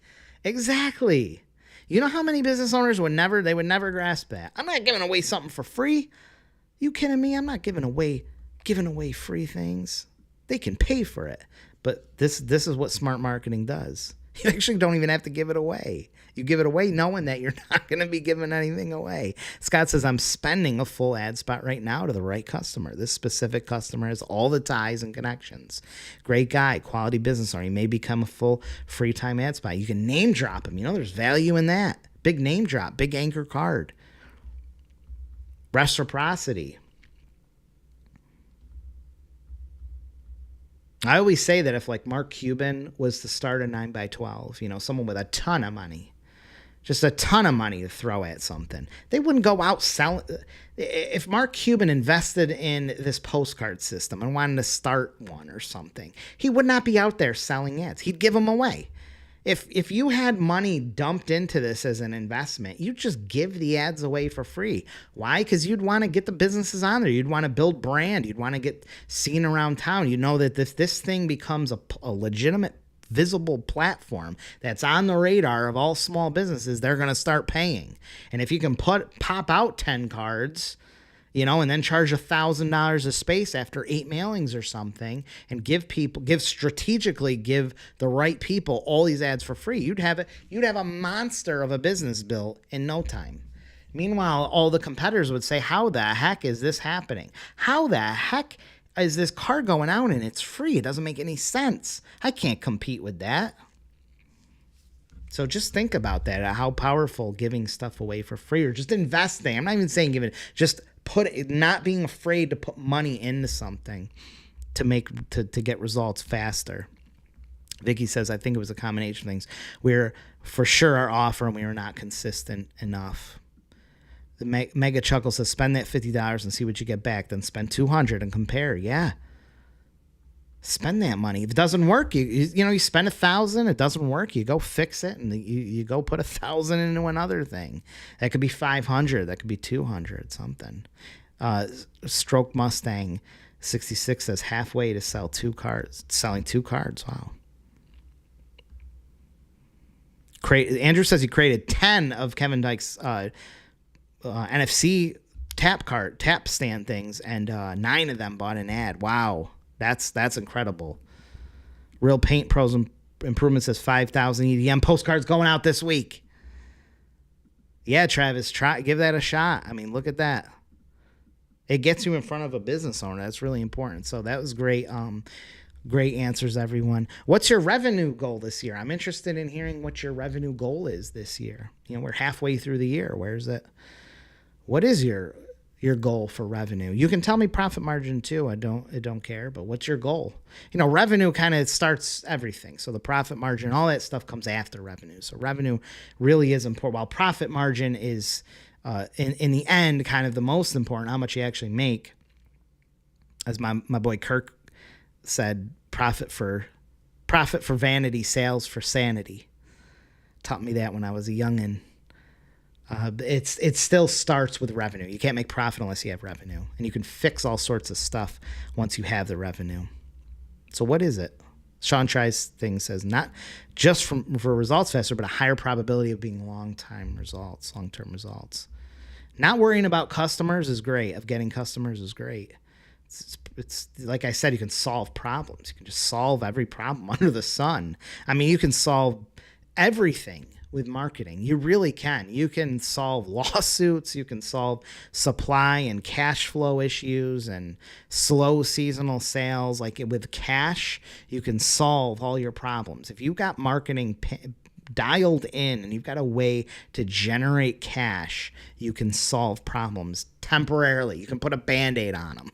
You know how many business owners would never grasp that? I'm not giving away something for free. You kidding me? I'm not giving away free things. They can pay for it. But this is what smart marketing does. You actually don't even have to give it away. You give it away knowing that you're not going to be giving anything away. Scott says, I'm spending a full ad spot right now to the right customer. This specific customer has all the ties and connections. Great guy, quality business owner. He may become a full free time ad spot. You can name drop him. There's value in that. Big name drop, big anchor card. Reciprocity. I always say that if like Mark Cuban was to start a 9x12, someone with a ton of money, just a ton of money to throw at something, they wouldn't go out selling. If Mark Cuban invested in this postcard system and wanted to start one or something, he would not be out there selling ads. He'd give them away. If you had money dumped into this as an investment, you'd just give the ads away for free. Why? Because you'd want to get the businesses on there. You'd want to build brand. You'd want to get seen around town. You know that if this thing becomes a legitimate, visible platform that's on the radar of all small businesses, they're going to start paying. And if you can pop out 10 cards, and then charge $1,000 a space after 8 mailings or something, and strategically give the right people all these ads for free, you'd have a monster of a business built in no time. Meanwhile, all the competitors would say, how the heck is this happening? How the heck is this car going out and it's free? It doesn't make any sense. I can't compete with that. So just think about that, how powerful giving stuff away for free or just investing. I'm not even saying giving, just not being afraid to put money into something to get results faster. Vicky says, I think it was a combination of things. We're for sure our offer and we were not consistent enough. The Mega Chuckle says, spend that $50 and see what you get back. Then spend $200 and compare. Yeah. Spend that money. If it doesn't work, you spend $1,000. It doesn't work. You go fix it, and you go put $1,000 into another thing. That could be $500. That could be $200. Something. Stroke Mustang 66 says halfway to sell 2 cards. Selling 2 cards. Wow. Andrew says he created 10 of Kevin Dyke's NFC tap stand things, and 9 of them bought an ad. Wow. That's incredible. Real Paint Pros Improvement says 5,000 EDM postcards going out this week. Yeah, Travis, give that a shot. I mean, look at that. It gets you in front of a business owner. That's really important. So that was great. Great answers, everyone. What's your revenue goal this year? I'm interested in hearing what your revenue goal is this year. We're halfway through the year. Where's it? What is your goal for revenue? You can tell me profit margin too. I don't care, but what's your goal? Revenue kind of starts everything. So the profit margin, all that stuff comes after revenue. So revenue really is important. While profit margin is in the end kind of the most important, how much you actually make. As my boy Kirk said, profit for vanity, sales for sanity. Taught me that when I was a youngin'. It still starts with revenue. You can't make profit unless you have revenue, and you can fix all sorts of stuff once you have the revenue. So what is it? Sean Tries thing says not just for results faster, but a higher probability of being long-term results. Not worrying about customers is great. Of getting customers is great. It's like I said, you can solve problems. You can just solve every problem under the sun. I mean, you can solve everything with marketing. You really can. You can solve lawsuits. You can solve supply and cash flow issues and slow seasonal sales. Like with cash, you can solve all your problems. If you've got marketing dialed in and you've got a way to generate cash, you can solve problems temporarily. You can put a Band-Aid on them.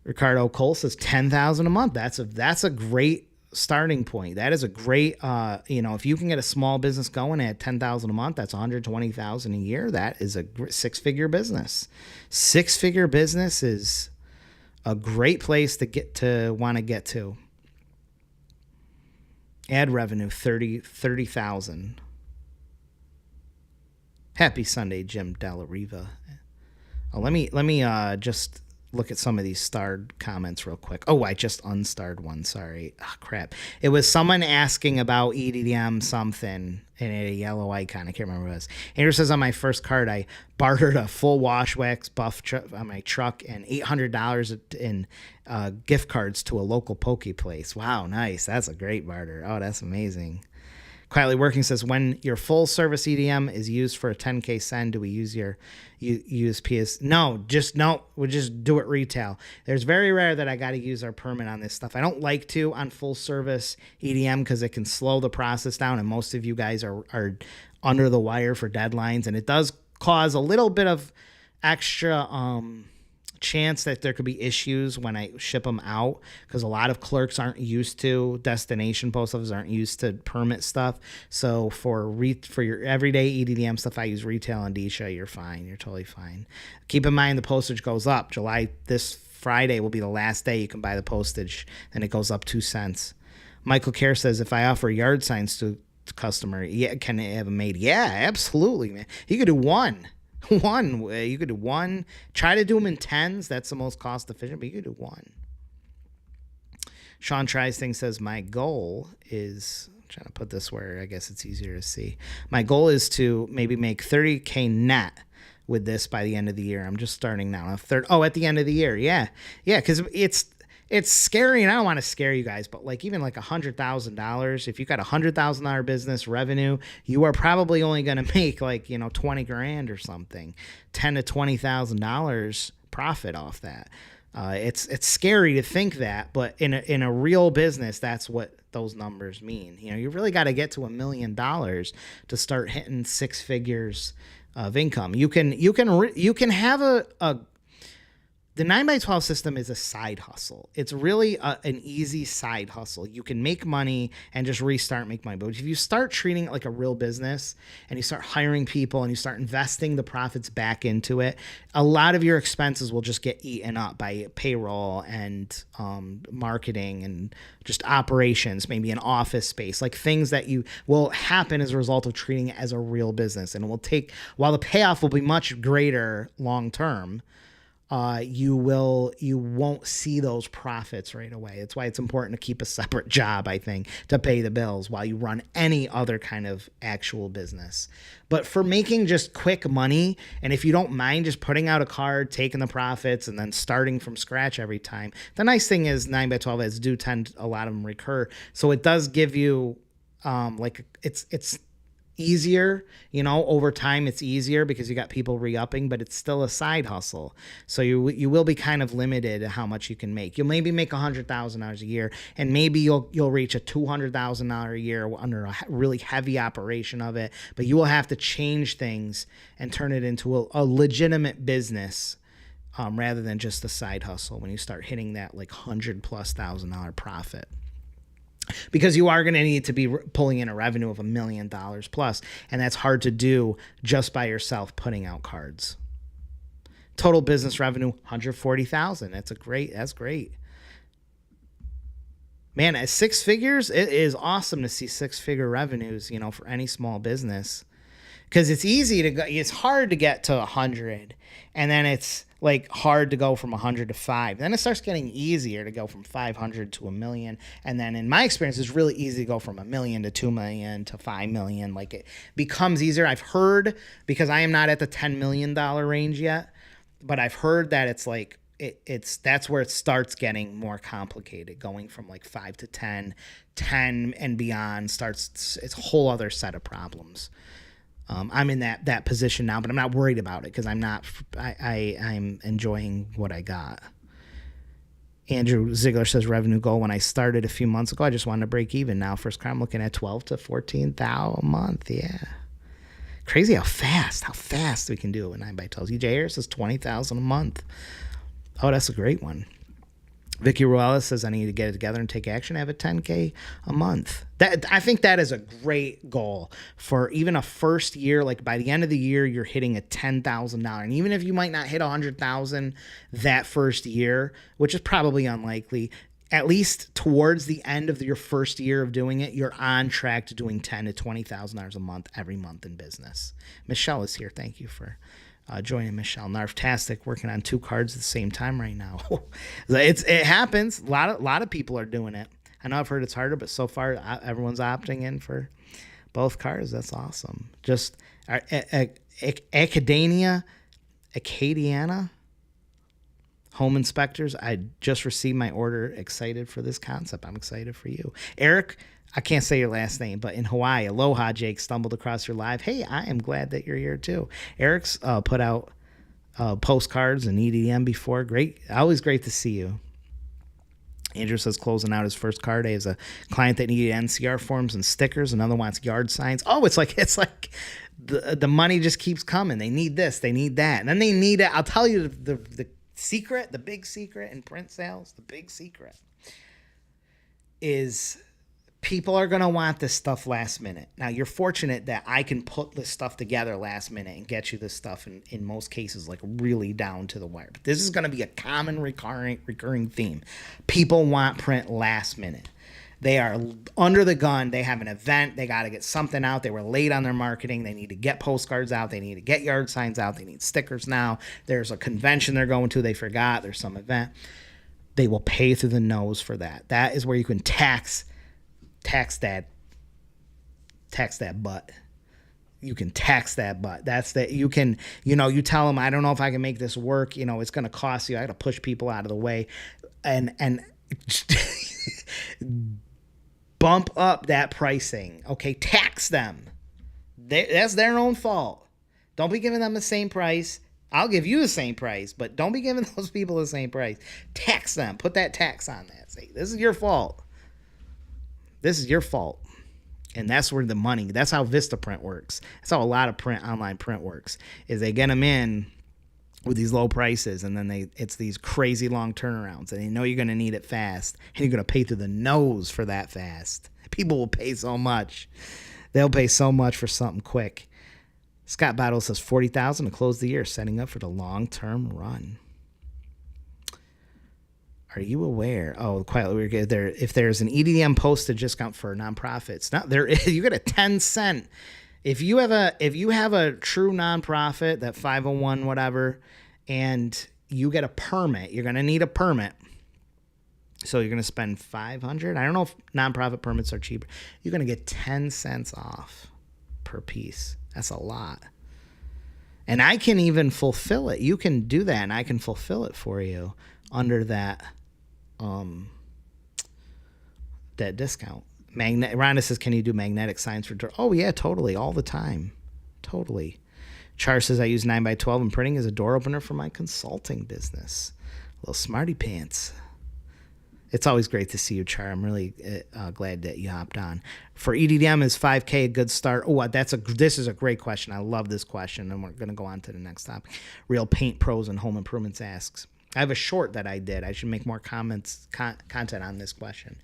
Ricardo Cole says 10,000 a month. That's a great starting point. That is a great, if you can get a small business going at 10,000 a month, that's 120,000 a year. That is a 6-figure business. 6-figure business is a great place to want to get to. Ad revenue 30,000. Happy Sunday, Jim Della Riva. Oh, let me just look at some of these starred comments real quick. Oh, I just unstarred one. Sorry. Oh, crap. It was someone asking about EDM something and a yellow icon. I can't remember what it was. Andrew says on my first card, I bartered a full wash wax buff on my truck and $800 in gift cards to a local poke place. Wow, nice. That's a great barter. Oh, that's amazing. Quietly Working says, when your full service EDM is used for a 10K send, do we use your USPS? No, we'll just do it retail. There's very rare that I got to use our permit on this stuff. I don't like to on full service EDM because it can slow the process down, and most of you guys are under the wire for deadlines, and it does cause a little bit of extra chance that there could be issues when I ship them out, because a lot of clerks aren't used to, destination post offices aren't used to permit stuff. So for your everyday EDM stuff, I use retail and Disha. You're fine. You're totally fine. Keep in mind the postage goes up. This Friday will be the last day you can buy the postage, and it goes up 2 cents. Michael Kerr says, if I offer yard signs to customer, can I have them made? Yeah, absolutely, man. You could do one. You could do one. Try to do them in 10s. That's the most cost efficient, but you could do one. Sean Tries thing says, my goal is, I'm trying to put this where I guess it's easier to see. My goal is to maybe make 30K net with this by the end of the year. I'm just starting now. At the end of the year. Yeah. Yeah. Cause it's scary, and I don't want to scare you guys, but even $100,000, if you got $100,000 business revenue, you are probably only going to make 20 grand or something, $10,000 to $20,000 profit off that. It's scary to think that, but in a real business, that's what those numbers mean. You really got to get to $1 million to start hitting 6 figures of income. You can have the 9x12 system is a side hustle. It's really an easy side hustle. You can make money and just restart, make money. But if you start treating it like a real business and you start hiring people and you start investing the profits back into it, a lot of your expenses will just get eaten up by payroll and marketing and just operations, maybe an office space, like things that you will happen as a result of treating it as a real business. And it will take, while the payoff will be much greater long term, you won't see those profits right away. That's why it's important to keep a separate job, I think, to pay the bills while you run any other kind of actual business. But for making just quick money, and if you don't mind just putting out a card, taking the profits, and then starting from scratch every time, the nice thing is 9x12 ads do tend, a lot of them recur. So it does give you it's easier, over time. It's easier because you got people re-upping, but it's still a side hustle. So you will be kind of limited to how much you can make. You'll maybe make $100,000 a year, and maybe you'll reach a $200,000 a year under a really heavy operation of it. But you will have to change things and turn it into a legitimate business, rather than just a side hustle when you start hitting that like $100,000+ profit. Because you are going to need to be pulling in a revenue of $1 million plus, and that's hard to do just by yourself putting out cards. Total business revenue $140,000. That's great. Man, at six figures, it is awesome to see six-figure revenues, for any small business, because it's hard to get to 100, and then it's like hard to go from 100 to 5. Then it starts getting easier to go from 500 to $1 million. And then in my experience, it's really easy to go from $1 million to $2 million to $5 million. Like, it becomes easier. I've heard, because I am not at the $10 million range yet, but I've heard that it's like, that's where it starts getting more complicated, going from like 5 to 10 and beyond it's a whole other set of problems. I'm in that position now, but I'm not worried about it because I'm enjoying what I got. Andrew Ziegler says revenue goal. When I started a few months ago, I just wanted to break even. Now, first car, I'm looking at 12 to 14,000 a month. Yeah. Crazy how fast we can do it with 9x12. EJ Harris says 20,000 a month. Oh, that's a great one. Vicky Ruelas says I need to get it together and take action. I have a 10K a month. I think that is a great goal for even a first year. Like, by the end of the year, you're hitting a $10,000. And even if you might not hit 100,000 that first year, which is probably unlikely, at least towards the end of your first year of doing it, you're on track to doing $10,000 to $20,000 a month every month in business. Michelle is here. Thank you for joining Michelle. Narftastic, working on 2 cards at the same time right now. It happens. A lot of people are doing it. I know I've heard it's harder, but so far everyone's opting in for both cards. That's awesome. Just Acadiana Home Inspectors. I just received my order. Excited for this concept. I'm excited for you, Eric. I can't say your last name, but in Hawaii, aloha, Jake, stumbled across your live. Hey, I am glad that you're here too. Eric's put out postcards and EDM before. Great. Always great to see you. Andrew says closing out his first card day is a client that needed NCR forms and stickers. Another wants yard signs. Oh, it's like the money just keeps coming. They need this, they need that. And then they need it. I'll tell you the secret, the big secret in print sales, the big secret is people are going to want this stuff last minute. Now, you're fortunate that I can put this stuff together last minute and get you this stuff in most cases, like really down to the wire. But this is going to be a common recurring theme. People want print last minute. They are under the gun. They have an event. They got to get something out. They were late on their marketing. They need to get postcards out. They need to get yard signs out. They need stickers now. There's a convention they're going to. They forgot. There's some event. They will pay through the nose for that. That is where you can tax that butt. You can tax that butt. That's that. You can, you tell them, I don't know if I can make this work. It's going to cost you. I got to push people out of the way and bump up that pricing. Okay. Tax them. That's their own fault. Don't be giving them the same price. I'll give you the same price, but don't be giving those people the same price. Tax them. Put that tax on that. Say, this is your fault. This is your fault. And that's where the money, that's how Vistaprint works. That's how a lot of online print works, is they get them in with these low prices, and then it's these crazy long turnarounds, and they know you're going to need it fast, and you're going to pay through the nose for that fast. People will pay so much. They'll pay so much for something quick. Scott Bottle says $40,000 to close the year, setting up for the long-term run. Are you aware? Oh, quietly, we're good. If there's an EDM postage discount for nonprofits, now there is, you get a 10-cent. If you have a true nonprofit, that 501 whatever, and you get a permit, you're gonna need a permit. So you're gonna spend $500. I don't know if nonprofit permits are cheaper. You're gonna get 10 cents off per piece. That's a lot. And I can even fulfill it. You can do that, and I can fulfill it for you under that that discount. Rhonda says, can you do magnetic signs for door? Oh, yeah, totally. All the time. Totally. Char says, I use 9x12 and printing as a door opener for my consulting business. Little smarty pants. It's always great to see you, Char. I'm really glad that you hopped on. For EDM, is 5K a good start? Oh, this is a great question. I love this question, and we're going to go on to the next topic. Real Paint Pros and Home Improvements asks, I have a short that I did. I should make more content on this question.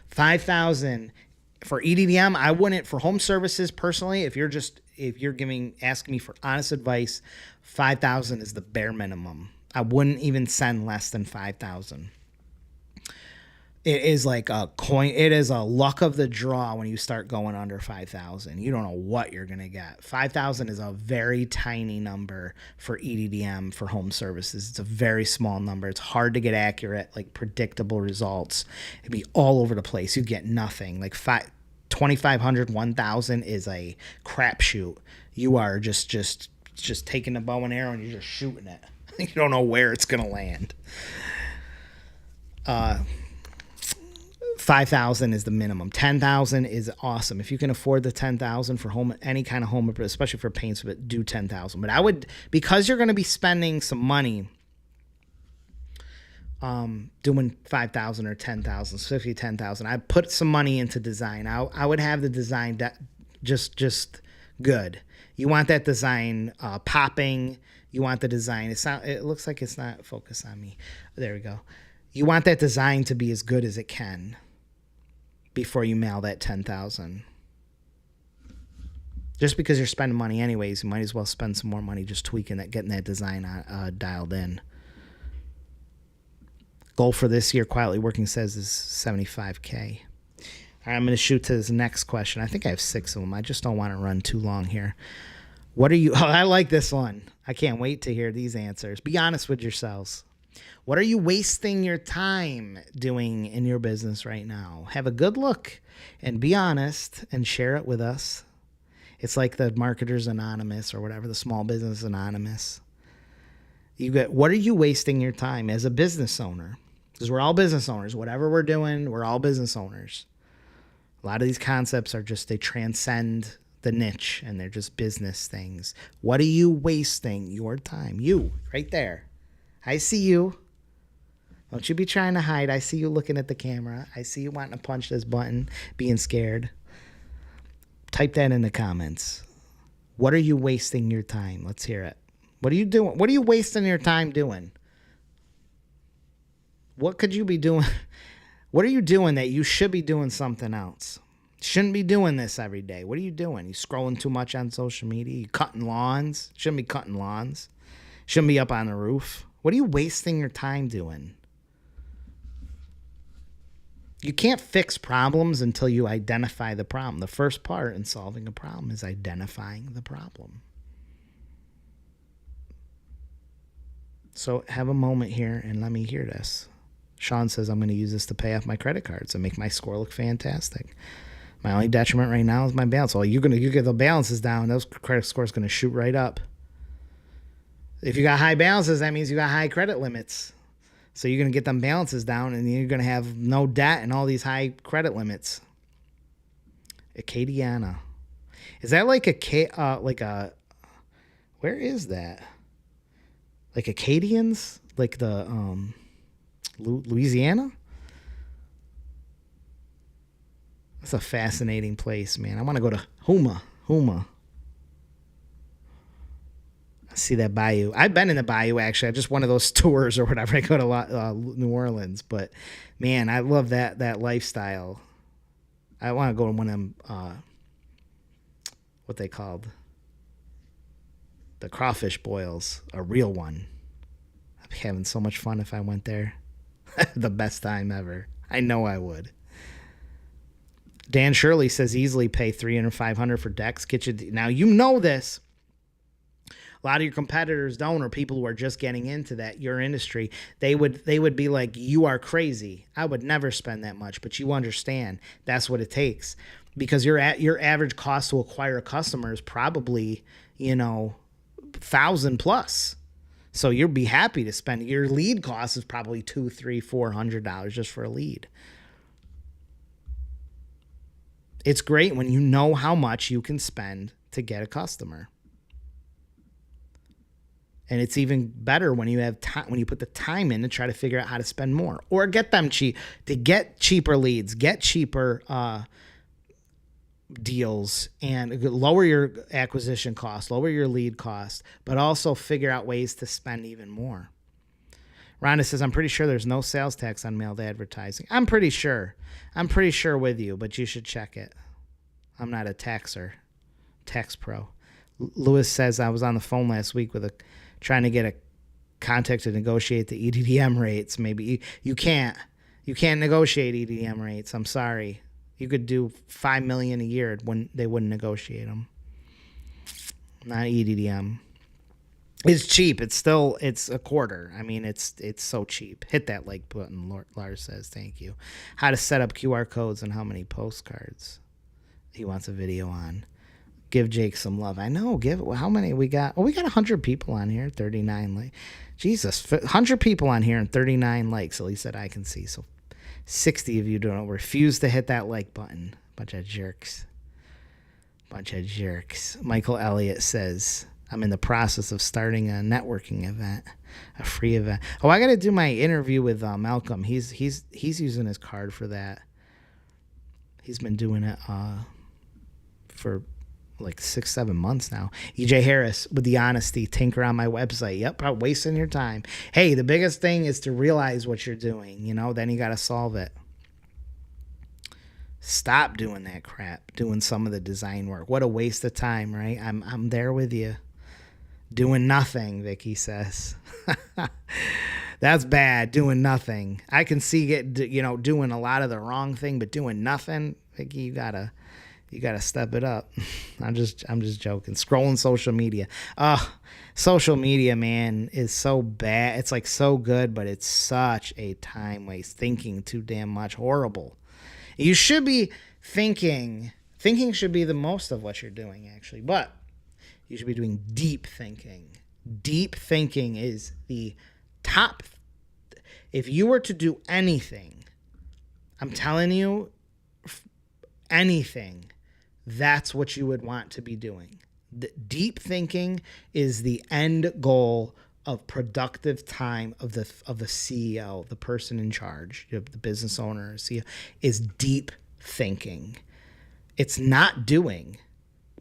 5,000 for EDM. I wouldn't, for home services personally. If you're asking me for honest advice, 5,000 is the bare minimum. I wouldn't even send less than 5,000. It is like a coin. It is a luck of the draw when you start going under 5,000. You don't know what you're going to get. 5,000 is a very tiny number for EDDM for home services. It's a very small number. It's hard to get accurate, like predictable results. It'd be all over the place. You get nothing. Like 2,500, 1,000 is a crapshoot. You are just taking the bow and arrow and you're just shooting it. You don't know where it's going to land. 5,000 is the minimum. 10,000 is awesome. If you can afford the 10,000 for home, any kind of home, especially for paints, but do 10,000. But I would, because you're going to be spending some money, doing 5,000 or 10,000, specifically 10,000. I put some money into design. I would have the design just good. You want that design popping. You want the design. It looks like it's not focused on me. There we go. You want that design to be as good as it can before you mail that 10,000. Just because you're spending money anyways, you might as well spend some more money just tweaking that, getting that design dialed in. Goal for this year, quietly working, says, is 75K. All right, I'm going to shoot to this next question. I think I have 6 of them. I just don't want to run too long here. What are you... Oh, I like this one. I can't wait to hear these answers. Be honest with yourselves. What are you wasting your time doing in your business right now? Have a good look and be honest and share it with us. It's like the Marketers Anonymous or whatever, the Small Business Anonymous. What are you wasting your time as a business owner? Because we're all business owners. Whatever we're doing, we're all business owners. A lot of these concepts are just, they transcend the niche and they're just business things. What are you wasting your time? You, right there. I see you. Don't you be trying to hide. I see you looking at the camera. I see you wanting to punch this button, being scared. Type that in the comments. What are you wasting your time? Let's hear it. What are you doing? What are you wasting your time doing? What could you be doing? What are you doing that you should be doing something else? Shouldn't be doing this every day. What are you doing? You scrolling too much on social media? You cutting lawns? Shouldn't be cutting lawns. Shouldn't be up on the roof. What are you wasting your time doing? You can't fix problems until you identify the problem. The first part in solving a problem is identifying the problem. So have a moment here and let me hear this. Sean says, I'm going to use this to pay off my credit cards and make my score look fantastic. My only detriment right now is my balance. Well, you get the balances down, those credit scores going to shoot right up. If you got high balances, that means you got high credit limits. So you're going to get them balances down, and you're going to have no debt and all these high credit limits. Acadiana. Is that like where is that? Like Acadians? Like the, Louisiana? That's a fascinating place, man. I want to go to Houma. See that bayou. I've been in the bayou, actually. I just one of those tours or whatever. I go to New Orleans, but man, I love that lifestyle. I want to go to one of them, what they called the crawfish boils, a real one. I'd be having so much fun if I went there. The best time ever. I know I would. Dan Shirley says easily pay $300, $500 for decks. Get you now. You know this. A lot of your competitors don't, or people who are just getting into your industry. They would be like, you are crazy. I would never spend that much, but you understand that's what it takes, because your average cost to acquire a customer is probably, 1,000 plus. So you'll be happy to spend. Your lead cost is probably $200, $300, $400 just for a lead. It's great when you know how much you can spend to get a customer. And it's even better when you have time, when you put the time in to try to figure out how to spend more or get them cheap, to get cheaper leads, get cheaper deals, and lower your acquisition cost, lower your lead cost, but also figure out ways to spend even more. Rhonda says, I'm pretty sure there's no sales tax on mailed advertising. I'm pretty sure with you, but you should check it. I'm not a tax pro. Lewis says, I was on the phone last week trying to get a contact to negotiate the EDDM rates. Maybe you can't negotiate EDDM rates. I'm sorry. You could do $5 million a year when they wouldn't negotiate them. Not EDDM. It's cheap. It's a quarter. I mean, it's so cheap. Hit that like button. Lars says, thank you. How to set up QR codes and how many postcards he wants a video on. Give Jake some love. I know. How many we got? Oh, we got 100 people on here. 39 likes. Jesus, 100 people on here and 39 likes, at least that I can see. So 60 of you don't refuse to hit that like button. Bunch of jerks. Michael Elliott says, I'm in the process of starting a networking event, a free event. Oh, I got to do my interview with Malcolm. He's using his card for that. He's been doing it for like 6-7 months now. EJ Harris with the honesty, tinker on my website. Yep, probably wasting your time. Hey, the biggest thing is to realize what you're doing, then you got to solve it. Stop doing that crap, doing some of the design work. What a waste of time, right? I'm there with you. Doing nothing, Vicky says. That's bad, doing nothing. I can see doing a lot of the wrong thing, but doing nothing, Vicky, you gotta step it up. I'm just joking. Scrolling social media. Social media, man, is so bad. It's like so good, but it's such a time waste. Thinking too damn much. Horrible. You should be thinking. Thinking should be the most of what you're doing, actually. But you should be doing deep thinking. Deep thinking is the top. If you were to do anything, I'm telling you, anything, that's what you would want to be doing. The deep thinking is the end goal of productive time of the CEO, the person in charge, the business owner, CEO, is deep thinking. It's not doing,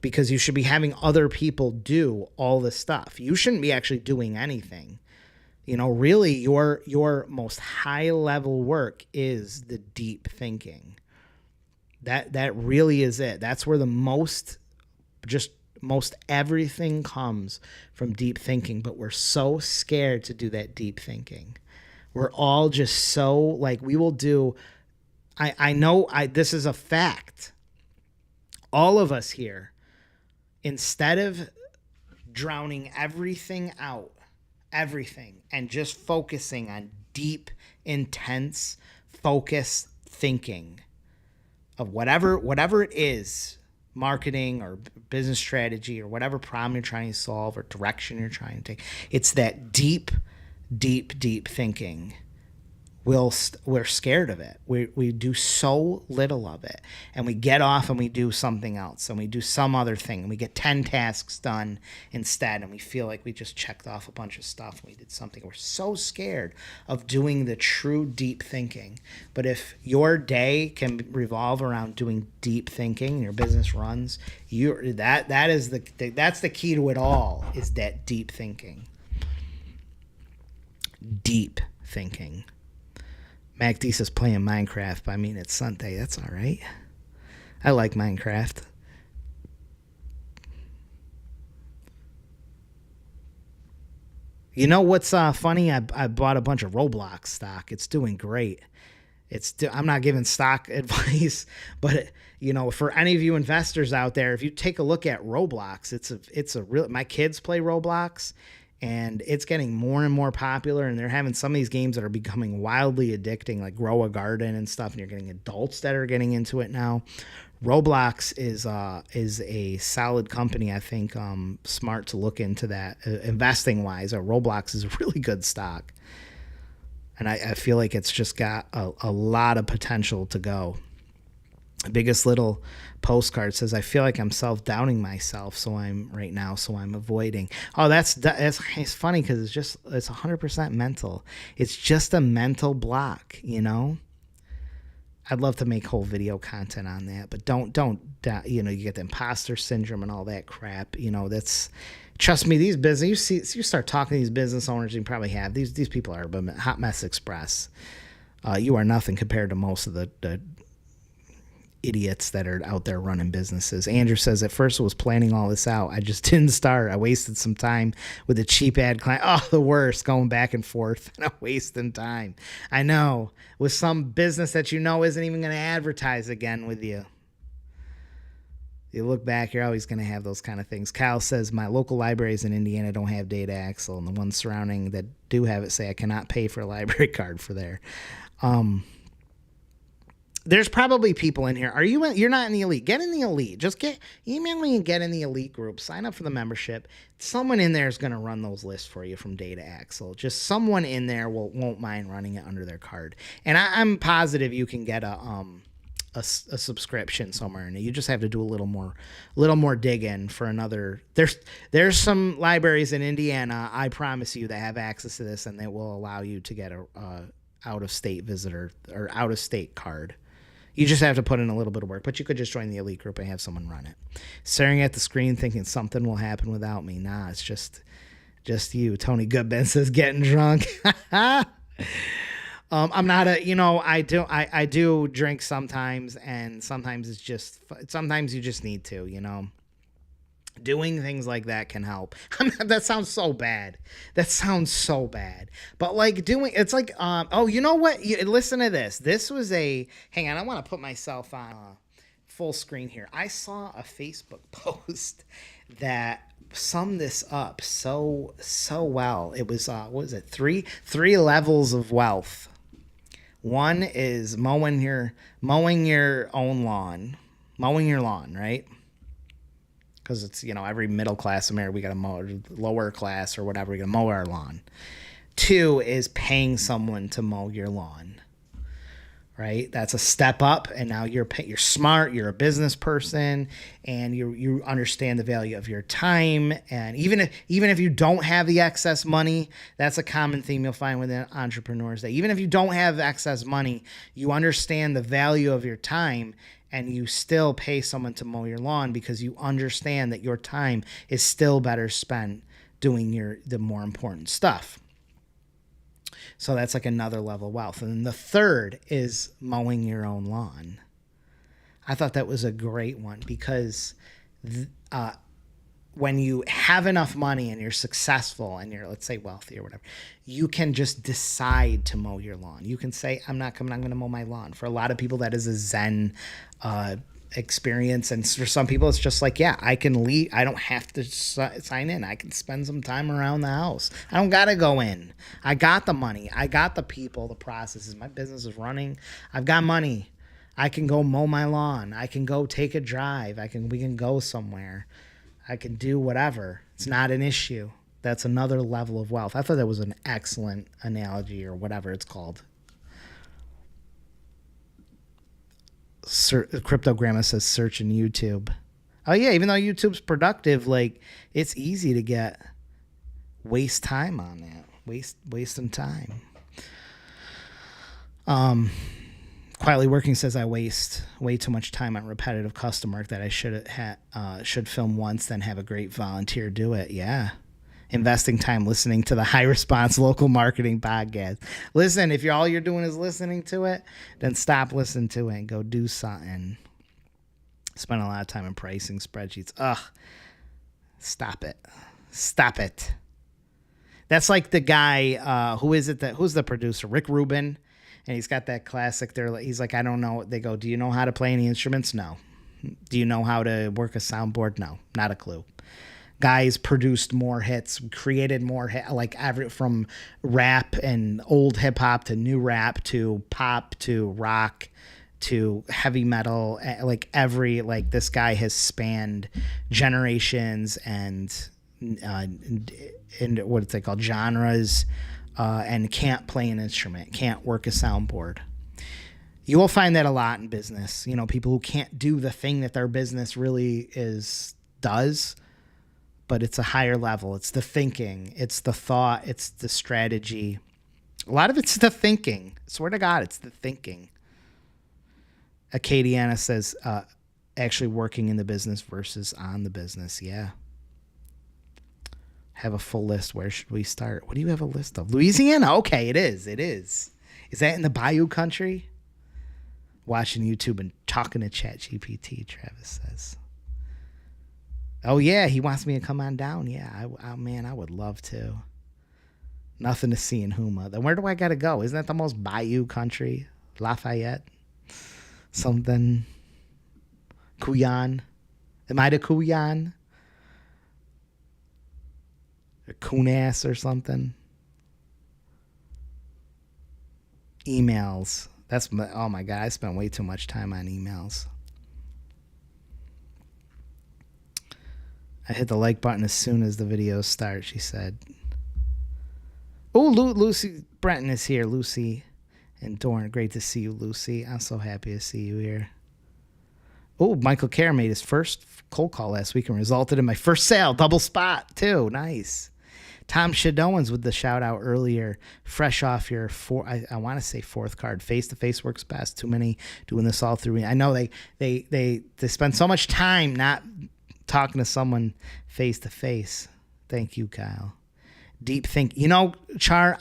because you should be having other people do all the stuff. You shouldn't be actually doing anything. Really your most high level work is the deep thinking. That really is it. That's where the most everything comes from, deep thinking. But we're so scared to do that deep thinking. We're all just so like, we will do. I know this is a fact. All of us here, instead of drowning everything out, and just focusing on deep, intense, focused thinking of whatever it is, marketing or business strategy or whatever problem you're trying to solve or direction you're trying to take. It's that deep, deep, deep thinking. we're scared of it. We do so little of it, and we get off and we do something else, and we do some other thing, and we get 10 tasks done instead, and we feel like we just checked off a bunch of stuff and we did something. We're so scared of doing the true deep thinking. But if your day can revolve around doing deep thinking, your business runs, that's the key to it all, is that deep thinking. Deep thinking. MacD says playing Minecraft, but I mean, it's Sunday. That's all right. I like Minecraft. You know what's funny? I bought a bunch of Roblox stock. It's doing great. I'm not giving stock advice, but for any of you investors out there, if you take a look at Roblox, it's a real. My kids play Roblox, and it's getting more and more popular, and they're having some of these games that are becoming wildly addicting, like Grow a Garden and stuff, and you're getting adults that are getting into it now. Roblox is a solid company. I think smart to look into that investing wise. Roblox is a really good stock, and I feel like it's just got a lot of potential to go. Biggest little postcard says, I feel like I'm self-doubting myself, so I'm avoiding. Oh, that's it's funny because it's 100% mental. It's just a mental block, I'd love to make whole video content on that, but don't you get the imposter syndrome and all that crap. That's, trust me, these business, you start talking to these business owners, you probably have these people are a hot mess express. You are nothing compared to most of the idiots that are out there running businesses. Andrew says, at first I was planning all this out. I just didn't start. I wasted some time with a cheap ad client. Oh, the worst, going back and forth and I'm wasting time. I know, with some business that isn't even going to advertise again with you. You look back, you're always going to have those kind of things. Kyle says, my local libraries in Indiana don't have data Axle, and the ones surrounding that do have it say I cannot pay for a library card for there. There's probably people in here. You're not in the elite. Get in the elite. Just email me and get in the elite group. Sign up for the membership. Someone in there is going to run those lists for you from Data Axle. Just someone in there won't mind running it under their card. And I'm positive you can get a subscription somewhere, and you just have to do a little more digging for another. There's some libraries in Indiana, I promise you, that have access to this, and they will allow you to get a out-of-state visitor or out-of-state card. You just have to put in a little bit of work, but you could just join the elite group and have someone run it. Staring at the screen thinking something will happen without me. Nah, it's just you. Tony Goodman says getting drunk. I'm not I do drink sometimes, and sometimes sometimes you just need to, Doing things like that can help. That sounds so bad. But like it's like, you know what? Listen to this. This was hang on, I want to put myself on full screen here. I saw a Facebook post that summed this up so well. It was, what was it? Three levels of wealth. One is mowing your own lawn, mowing your lawn, right? Because it's, every middle class American, we got to mow, lower class or whatever, we got to mow our lawn. Two is paying someone to mow your lawn, right? That's a step up, and now you're smart, you're a business person, and you understand the value of your time. And even if you don't have the excess money, that's a common theme you'll find within entrepreneurs, that even if you don't have excess money, you understand the value of your time, and you still pay someone to mow your lawn because you understand that your time is still better spent doing the more important stuff. So that's like another level of wealth. And then the third is mowing your own lawn. I thought that was a great one because when you have enough money and you're successful and you're, let's say, wealthy or whatever, you can just decide to mow your lawn. You can say, I'm going to mow my lawn. For a lot of people, that is a Zen experience. And for some people, it's just like, yeah, I can leave. I don't have to sign in. I can spend some time around the house. I don't got to go in. I got the money. I got the people, the processes. My business is running. I've got money. I can go mow my lawn. I can go take a drive. We can go somewhere. I can do whatever. It's not an issue. That's another level of wealth. I thought that was an excellent analogy or whatever it's called. Cryptogramma says search in YouTube. Oh yeah, even though YouTube's productive, like it's easy to waste time on that. Wasting time. Quietly Working says I waste way too much time on repetitive custom work that I should film once, then have a great volunteer do it. Yeah. Investing time listening to the high response local marketing podcast. Listen, if all you're doing is listening to it, then stop listening to it and go do something. Spend a lot of time in pricing spreadsheets. Ugh. Stop it. Stop it. That's like the guy, who's the producer? Rick Rubin. And he's got that classic there. He's like, I don't know. They go, do you know how to play any instruments? No. Do you know how to work a soundboard? No, not a clue. Guys produced more hits, created more hits, like from rap and old hip hop to new rap to pop to rock to heavy metal. Like this guy has spanned generations and what's it called, genres, and can't play an instrument, can't work a soundboard. You will find that a lot in business. You know, people who can't do the thing that their business really does. But it's a higher level. It's the thinking. It's the thought. It's the strategy. A lot of it's the thinking. I swear to God, it's the thinking. Acadiana says, actually working in the business versus on the business. Yeah. Have a full list. Where should we start? What do you have a list of? Louisiana? Okay, it is. It is. Is that in the Bayou country? Watching YouTube and talking to ChatGPT, Travis says. Oh, yeah, he wants me to come on down. Yeah, man, I would love to. Nothing to see in Huma. Then where do I got to go? Isn't that the most bayou country? Lafayette? Something? Cuyan? Am I the Cuyan? Or Kunas or something? Emails. Oh, my God, I spent way too much time on emails. I hit the like button as soon as the video starts, she said. Oh, Lucy Brenton is here. Lucy and Dorn. Great to see you, Lucy. I'm so happy to see you here. Oh, Michael Kerr made his first cold call last week and resulted in my first sale. Double spot, too. Nice. Tom Shadowans with the shout out earlier. Fresh off your I want to say fourth card. Face-to-face works best. Too many doing this all through me. I know they spend so much time not talking to someone face to face. Thank you, Kyle. Deep think. You know, Char,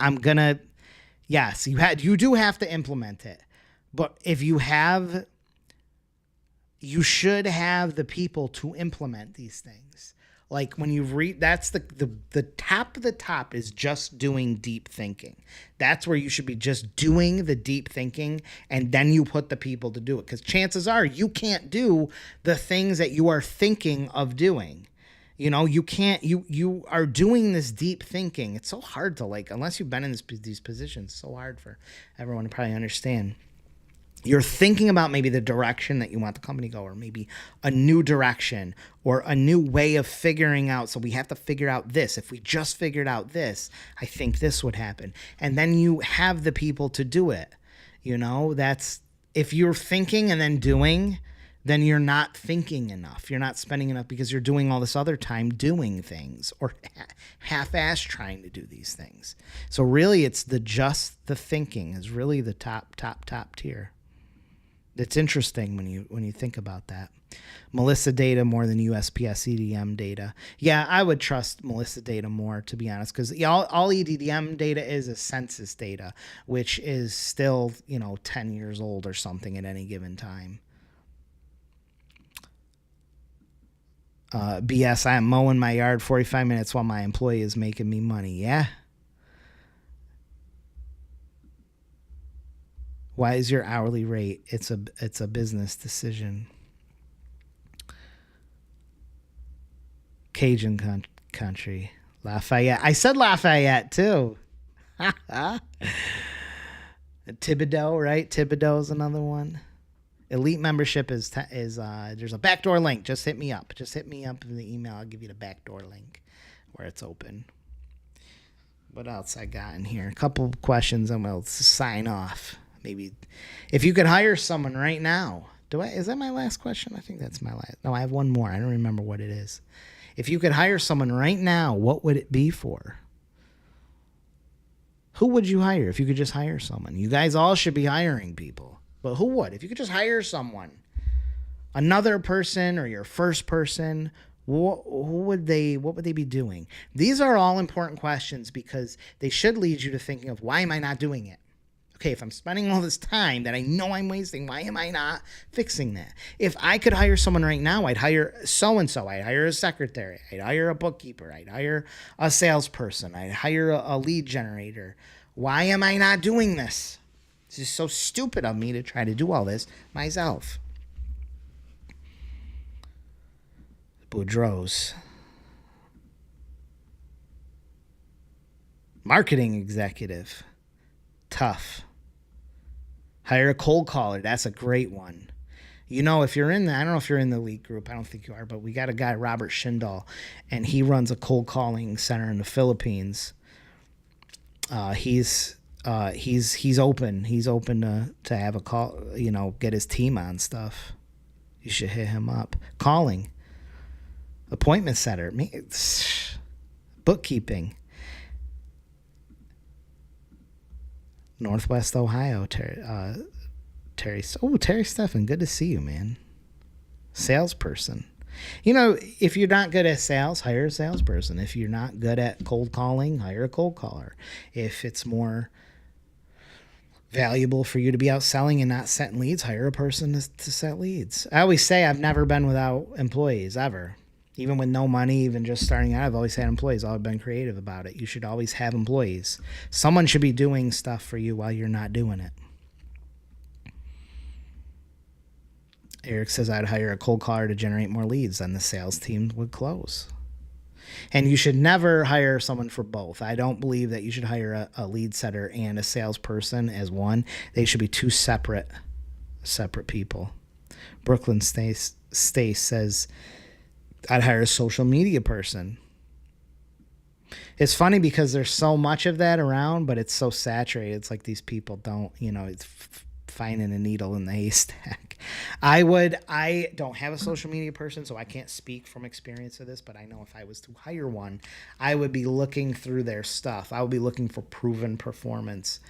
yes, you do have to implement it. But if you should have the people to implement these things. Like when you read, that's the top of the top is just doing deep thinking. That's where you should be, just doing the deep thinking, and then you put the people to do it. Because chances are you can't do the things that you are thinking of doing. You know, you can't, you are doing this deep thinking. It's so hard to, like, unless you've been in these positions, so hard for everyone to probably understand. You're thinking about maybe the direction that you want the company to go, or maybe a new direction or a new way of figuring out. So we have to figure out this. If we just figured out this, I think this would happen. And then you have the people to do it. You know, that's, if you're thinking and then doing, then you're not thinking enough. You're not spending enough because you're doing all this other time doing things or half-ass trying to do these things. So really it's just the thinking is really the top tier. It's interesting when you think about that. Melissa data more than USPS EDM data. Yeah, I would trust Melissa data more, to be honest, because all EDM data is census data, which is still, 10 years old or something at any given time. BS, I am mowing my yard 45 minutes while my employee is making me money. Yeah. Why is your hourly rate? It's a business decision. Cajun country. Lafayette. I said Lafayette too. Thibodeau, right? Thibodeau is another one. Elite membership is there's a backdoor link. Just hit me up. Just hit me up in the email. I'll give you the backdoor link where it's open. What else I got in here? A couple of questions and we'll sign off. Maybe if you could hire someone right now Is that my last question? I think that's my last. No, I have one more. I don't remember what it is. If you could hire someone right now, what would it be for? Who would you hire if you could just hire someone? You guys all should be hiring people. But who would? If you could just hire someone, another person or your first person, what would they be doing? These are all important questions because they should lead you to thinking of, why am I not doing it? Okay, if I'm spending all this time that I know I'm wasting, why am I not fixing that? If I could hire someone right now, I'd hire so-and-so. I'd hire a secretary. I'd hire a bookkeeper. I'd hire a salesperson. I'd hire a lead generator. Why am I not doing this? This is so stupid of me to try to do all this myself. Boudreaux's. Marketing executive. Tough. Hire a cold caller. That's a great one. You know, if you're in the, I don't know if you're in the elite group. I don't think you are, but we got a guy, Robert Schindel, and he runs a cold calling center in the Philippines. He's open. He's open to have a call, you know, get his team on stuff. You should hit him up. Calling. Appointment setter. Bookkeeping. Northwest Ohio, Terry. Terry Stephan, good to see you, man. Salesperson. You know, if you're not good at sales, hire a salesperson. If you're not good at cold calling, hire a cold caller. If it's more valuable for you to be out selling and not setting leads, hire a person to set leads. I always say I've never been without employees, ever. Even with no money, even just starting out, I've always had employees. I've been creative about it. You should always have employees. Someone should be doing stuff for you while you're not doing it. Eric says I'd hire a cold caller to generate more leads, then the sales team would close. And you should never hire someone for both. I don't believe that you should hire a lead setter and a salesperson as one. They should be two separate people. Brooklyn Stace says I'd hire a social media person. It's funny because there's so much of that around, but it's so saturated. It's like these people don't, you know, it's finding a needle in the haystack. I don't have a social media person, so I can't speak from experience of this, but I know if I was to hire one, I would be looking through their stuff. I would be looking for proven performance.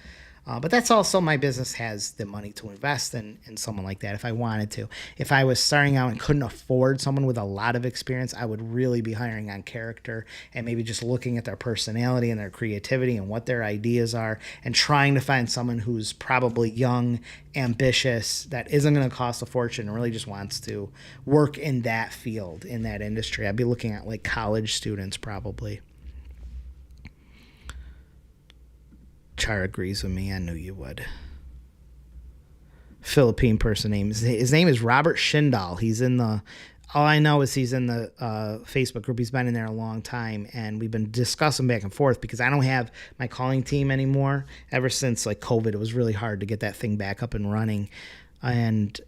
But that's also, my business has the money to invest in someone like that if I wanted to. If I was starting out and couldn't afford someone with a lot of experience, I would really be hiring on character and maybe just looking at their personality and their creativity and what their ideas are and trying to find someone who's probably young, ambitious, that isn't going to cost a fortune and really just wants to work in that field, in that industry. I'd be looking at like college students probably. Char agrees with me. I knew you would. Philippine person name. His name is Robert Schindel. He's in the, all I know is he's in the Facebook group. He's been in there a long time, and we've been discussing back and forth because I don't have my calling team anymore. Ever since like COVID, it was really hard to get that thing back up and running. And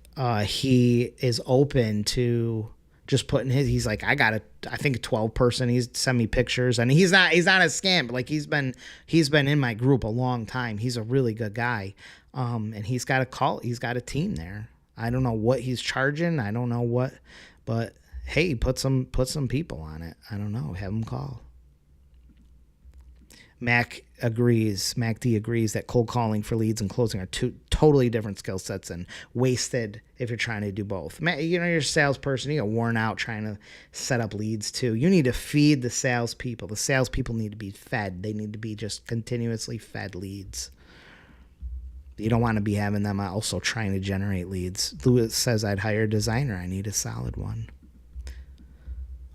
he is open to just putting he's like, I think a 12 person. He's sent me pictures, and he's not a scam, but like he's been in my group a long time. He's a really good guy. And he's got a team there. I don't know what he's charging. I don't know what, but hey, put some people on it. I don't know. Have them call. Mac D agrees that cold calling for leads and closing are two totally different skill sets and wasted if you're trying to do both. You know, you're a salesperson, you get worn out trying to set up leads too. You need to feed the salespeople. The salespeople need to be fed. They need to be just continuously fed leads. You don't want to be having them also trying to generate leads. Lewis says I'd hire a designer. I need a solid one.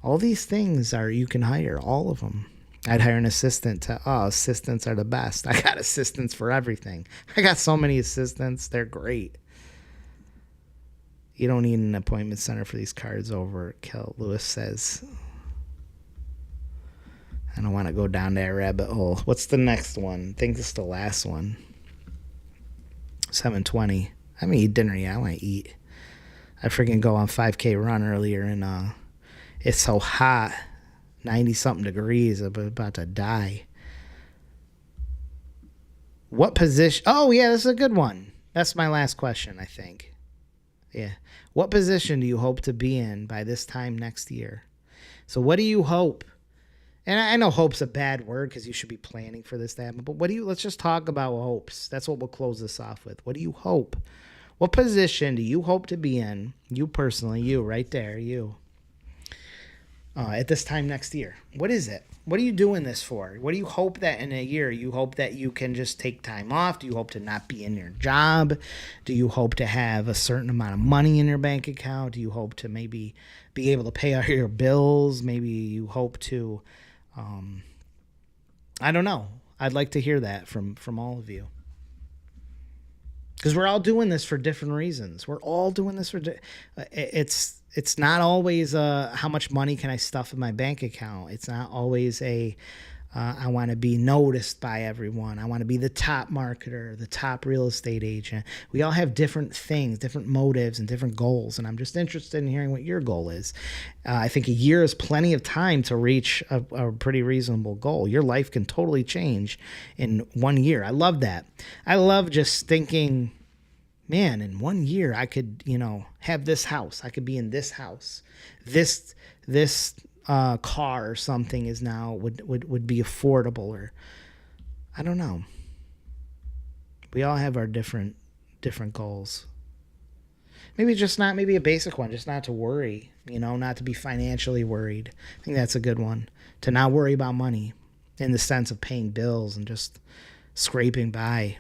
All these things you can hire, all of them. I'd hire an assistant assistants are the best. I got assistants for everything. I got so many assistants. They're great. You don't need an appointment center for these cards overkill, Lewis says. I don't want to go down that rabbit hole. What's the next one? I think this is the last one. 7:20. I haven't eaten dinner yet. I want to eat. I freaking go on 5K run earlier, and it's so hot. 90-something degrees. I'm about to die. What position? Oh, yeah, this is a good one. That's my last question, I think. Yeah. What position do you hope to be in by this time next year? So what do you hope? And I know hope's a bad word because you should be planning for this to happen. But let's just talk about hopes. That's what we'll close this off with. What do you hope? What position do you hope to be in? You personally, you right there, you. At this time next year. What is it? What are you doing this for? What do you hope that in a year? You hope that you can just take time off? Do you hope to not be in your job? Do you hope to have a certain amount of money in your bank account? Do you hope to maybe be able to pay all your bills? Maybe you hope to, I don't know. I'd like to hear that from all of you. Because we're all doing this for different reasons. We're all doing this for it's not always how much money can I stuff in my bank account. It's not always I want to be noticed by everyone. I want to be the top marketer, the top real estate agent. We all have different things, different motives, and different goals. And I'm just interested in hearing what your goal is. I think a year is plenty of time to reach a pretty reasonable goal. Your life can totally change in 1 year. I love that. I love just thinking, man, in 1 year I could, have this house. I could be in this house. This car or something is now would be affordable, or I don't know. We all have our different goals. Maybe a basic one, just not to worry, not to be financially worried. I think that's a good one. To not worry about money in the sense of paying bills and just scraping by.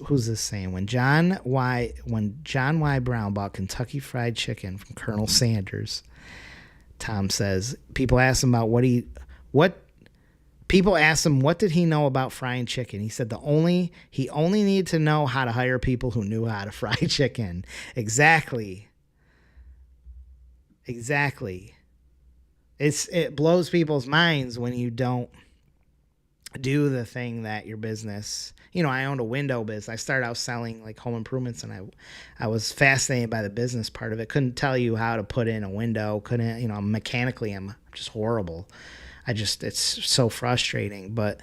Who's this saying? When John Y. Brown bought Kentucky Fried Chicken from Colonel Sanders, Tom says, people asked him about what did he know about frying chicken. He said he only needed to know how to hire people who knew how to fry chicken. Exactly. It blows people's minds when you don't do the thing that your business, I owned a window business. I started out selling like home improvements, and I was fascinated by the business part of it. Couldn't tell you how to put in a window. Couldn't, mechanically I'm just horrible. It's so frustrating. But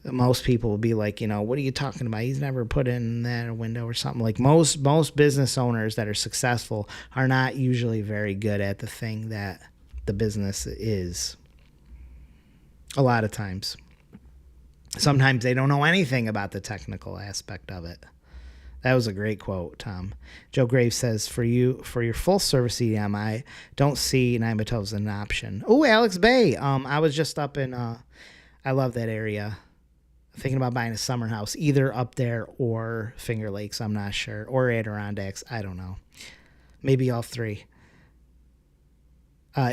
most people will be like, what are you talking about? He's never put in that window or something. Like most business owners that are successful are not usually very good at the thing that the business is. A lot of times. Sometimes they don't know anything about the technical aspect of it. That was a great quote, Tom. Joe Graves says, for your full service EDM, I don't see 9x12 as an option. Oh, Alex Bay. I was just up in, I love that area. Thinking about buying a summer house, either up there or Finger Lakes, I'm not sure. Or Adirondacks, I don't know. Maybe all three.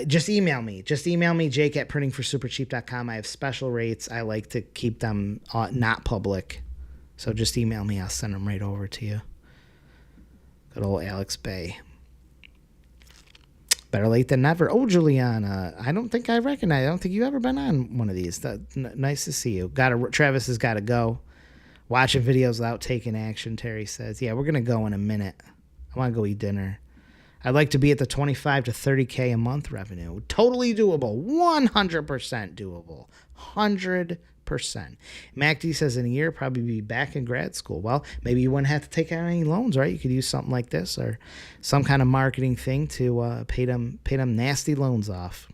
Just email me, Jake at printingforsupercheap.com. I have special rates. I like to keep them not public. So just email me. I'll send them right over to you. Good old Alex Bay. Better late than never. Oh, Juliana. I don't think you've ever been on one of these. Nice to see you. Travis has got to go. Watching videos without taking action, Terry says. Yeah, we're going to go in a minute. I want to go eat dinner. I'd like to be at the 25 to 30K a month revenue. Totally doable. 100% doable. 100%. MacD says in a year, probably be back in grad school. Well, maybe you wouldn't have to take out any loans, right? You could use something like this or some kind of marketing thing to pay them nasty loans off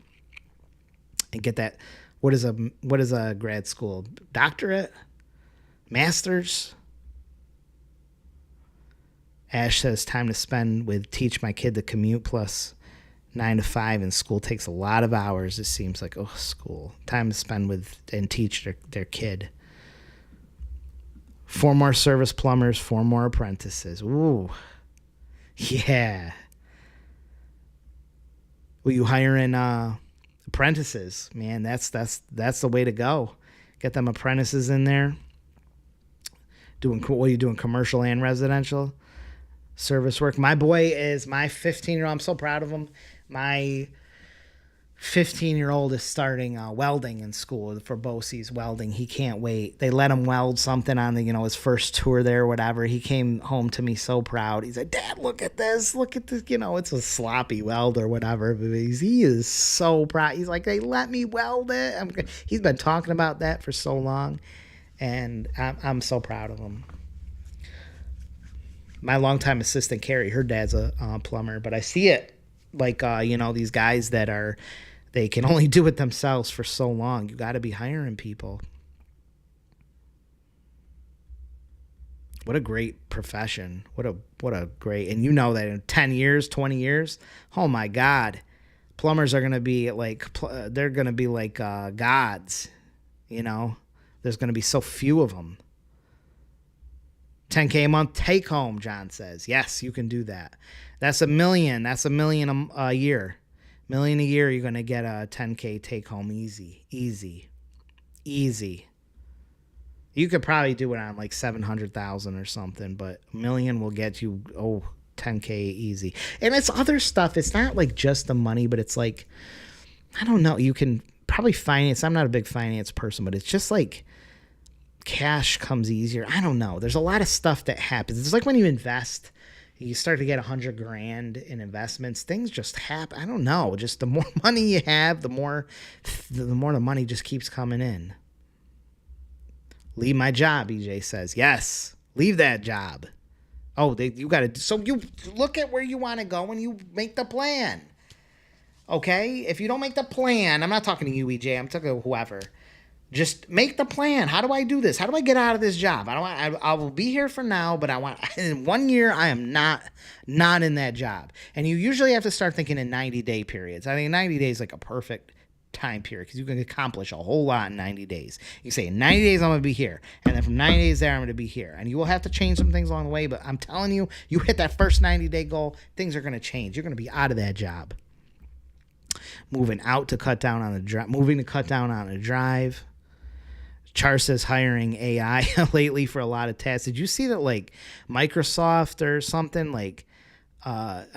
and get that. What is a grad school? Doctorate? Master's? Ash says time to spend with teach my kid the commute plus 9 to 5, and school takes a lot of hours. It seems like, school. Time to spend with and teach their kid. 4 more service plumbers, 4 more apprentices. Ooh. Yeah. Will you hiring apprentices? Man, that's the way to go. Get them apprentices in there. What are you doing, commercial and residential? Service work. My boy is my 15-year-old. I'm so proud of him. My 15-year-old is starting welding in school for BOCES welding. He can't wait. They let him weld something on the, his first tour there or whatever. He came home to me so proud. He's like, Dad, look at this. Look at this. It's a sloppy weld or whatever. But he is so proud. He's like, they let me weld it. He's been talking about that for so long. And I'm so proud of him. my longtime assistant Carrie, her dad's a plumber, but I see it like these guys that they can only do it themselves for so long. You got to be hiring people. What a great profession. What a great, and that in 10 years, 20 years, oh my God, plumbers are going to be like, they're going to be like gods, There's going to be so few of them. 10K a month take home, John says. Yes, you can do that. That's $1 million. That's $1 million a year. $1 million a year, you're going to get a 10K take home easy. You could probably do it on like 700,000 or something, but $1 million will get you 10K easy. And it's other stuff. It's not like just the money, but it's like, I don't know. You can probably finance. I'm not a big finance person, but it's just like cash comes easier. I don't know. There's a lot of stuff that happens. It's like when you invest, you start to get $100,000 in investments. Things just happen. I don't know. Just the more money you have, the more the money just keeps coming in. Leave my job, EJ says. Yes, leave that job. You got to. So you look at where you want to go and you make the plan. Okay? If you don't make the plan, I'm not talking to you, EJ. I'm talking to whoever. Just make the plan. How do I do this? How do I get out of this job? I will be here for now, but in 1 year, I am not in that job. And you usually have to start thinking in 90-day periods. I think 90 days is like a perfect time period because you can accomplish a whole lot in 90 days. You say in 90 days I'm going to be here, and then from 90 days there I'm going to be here, and you will have to change some things along the way, but I'm telling you, you hit that first 90-day goal, things are going to change. You're going to be out of that job. Moving to cut down on a drive. Char says hiring AI lately for a lot of tasks. Did you see that like Microsoft or something like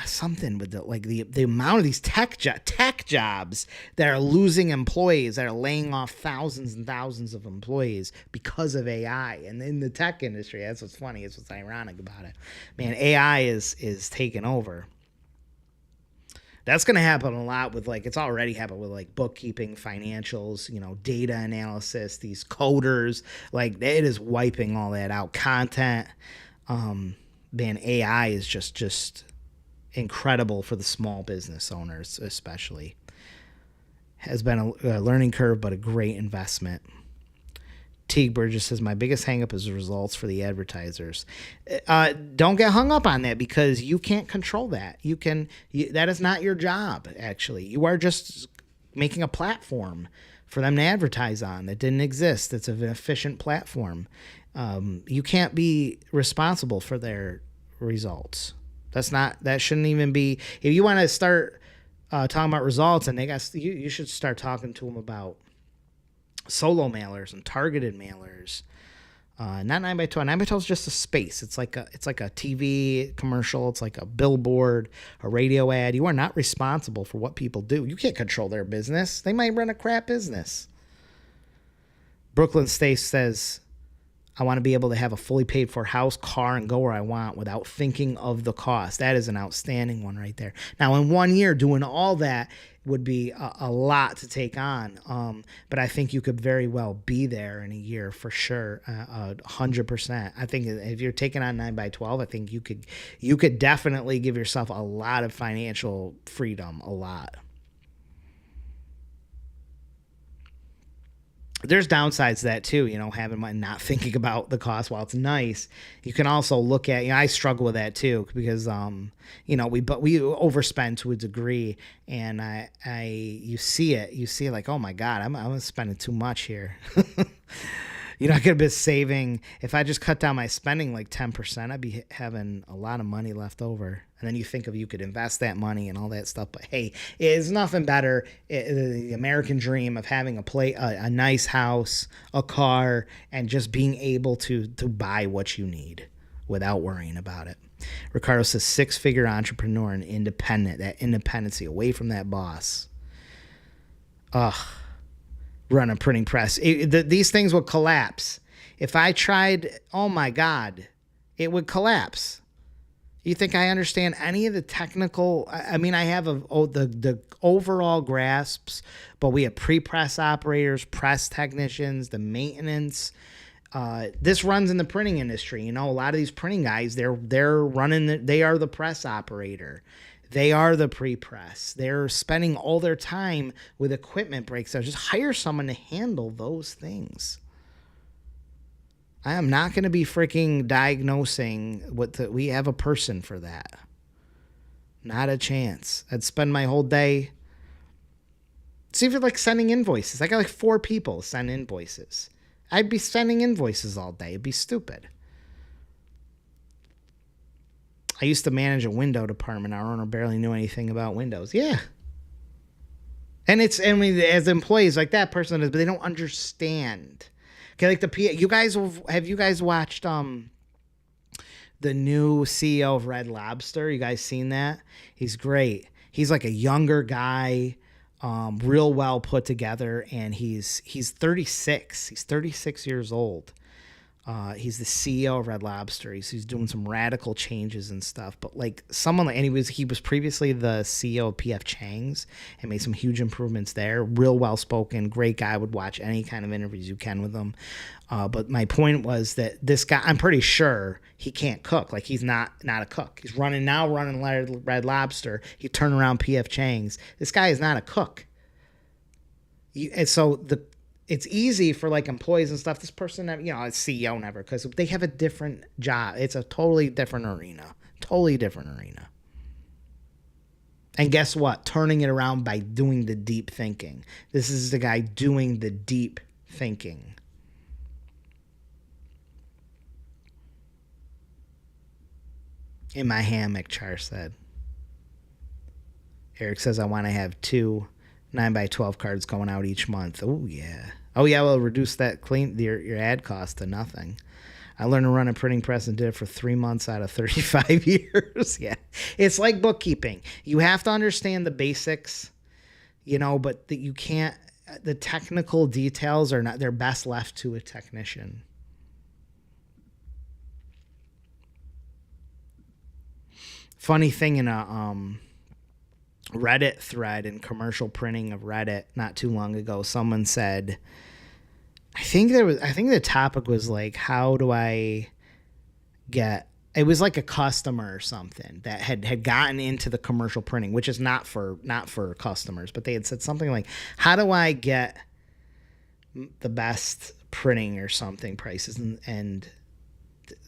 something with the amount of these tech jobs that are losing employees, that are laying off thousands and thousands of employees because of AI. And in the tech industry, that's what's funny. It's what's ironic about it. Man, AI is taking over. That's going to happen a lot with it's already happened with bookkeeping, financials, data analysis, these coders, it is wiping all that out. Content, man, AI is just incredible for the small business owners, especially. Has been a learning curve, but a great investment. Teague Burgess says, my biggest hangup is the results for the advertisers. Don't get hung up on that because you can't control that. That is not your job, actually. You are just making a platform for them to advertise on that didn't exist. It's an efficient platform. You can't be responsible for their results. That shouldn't even be. If you want to start talking about results, and you should start talking to them about solo mailers and targeted mailers. Not 9x12. 9x12 is just a space. It's like a TV commercial. It's like a billboard, a radio ad. You are not responsible for what people do. You can't control their business. They might run a crap business. Brooklyn Stace says, I want to be able to have a fully paid for house, car, and go where I want without thinking of the cost. That is an outstanding one right there. Now, in 1 year, doing all that would be a lot to take on. But I think you could very well be there in a year for sure, 100%. I think if you're taking on 9x12, I think you could definitely give yourself a lot of financial freedom, a lot. There's downsides to that too, having not thinking about the cost. While it's nice, you can also look at, I struggle with that too because, we overspend to a degree, and you see it like, oh my God, I'm spending too much here. I could have been saving. If I just cut down my spending 10%, I'd be having a lot of money left over. And then you think you could invest that money and all that stuff. But hey, it's nothing better. The American dream of having a nice house, a car, and just being able to buy what you need without worrying about it. Ricardo says 6-figure entrepreneur and independent. That independency, away from that boss. Run a printing press. These things would collapse. If I tried, oh my God, it would collapse. You think I understand any of the technical? I have the overall grasps, but we have pre-press operators, press technicians, the maintenance. This runs in the printing industry. You know, a lot of these printing guys, they are the press operator. They are the pre-press. They're spending all their time with equipment breakdowns. Just hire someone to handle those things. I am not going to be freaking diagnosing we have a person for that. Not a chance. I'd spend my whole day. See if you're like sending invoices. I got like 4 people send invoices. I'd be sending invoices all day. It'd be stupid. I used to manage a window department. Our owner barely knew anything about windows. Yeah. And as employees, like that person is, but they don't understand. Okay, like have you guys watched the new CEO of Red Lobster? You guys seen that? He's great. He's like a younger guy, real well put together, and he's 36. He's 36 years old. He's the CEO of Red Lobster. He's doing some radical changes and stuff. But like he was previously the CEO of PF Chang's and made some huge improvements there. Real well spoken, great guy. Would watch any kind of interviews you can with him. But my point was that this guy, I'm pretty sure he can't cook. Like he's not a cook. He's running Red Lobster. He turned around PF Chang's. This guy is not a cook. And so it's easy for like employees and stuff. This person, a CEO never, because they have a different job. It's a totally different arena. And guess what? Turning it around by doing the deep thinking. This is the guy doing the deep thinking. In my hammock, Char said. Eric says, I want to have 2 9x12 cards going out each month. Oh, yeah. We'll reduce your ad cost to nothing. I learned to run a printing press and did it for 3 months out of 35 years. Yeah. It's like bookkeeping. You have to understand the basics, but you can't, the technical details they're best left to a technician. Funny thing in a, Reddit thread in commercial printing of Reddit not too long ago, someone said, I think the topic was like, how do I get, it was like a customer or something that had gotten into the commercial printing, which is not for customers, but they had said something like, how do I get the best printing or something prices? And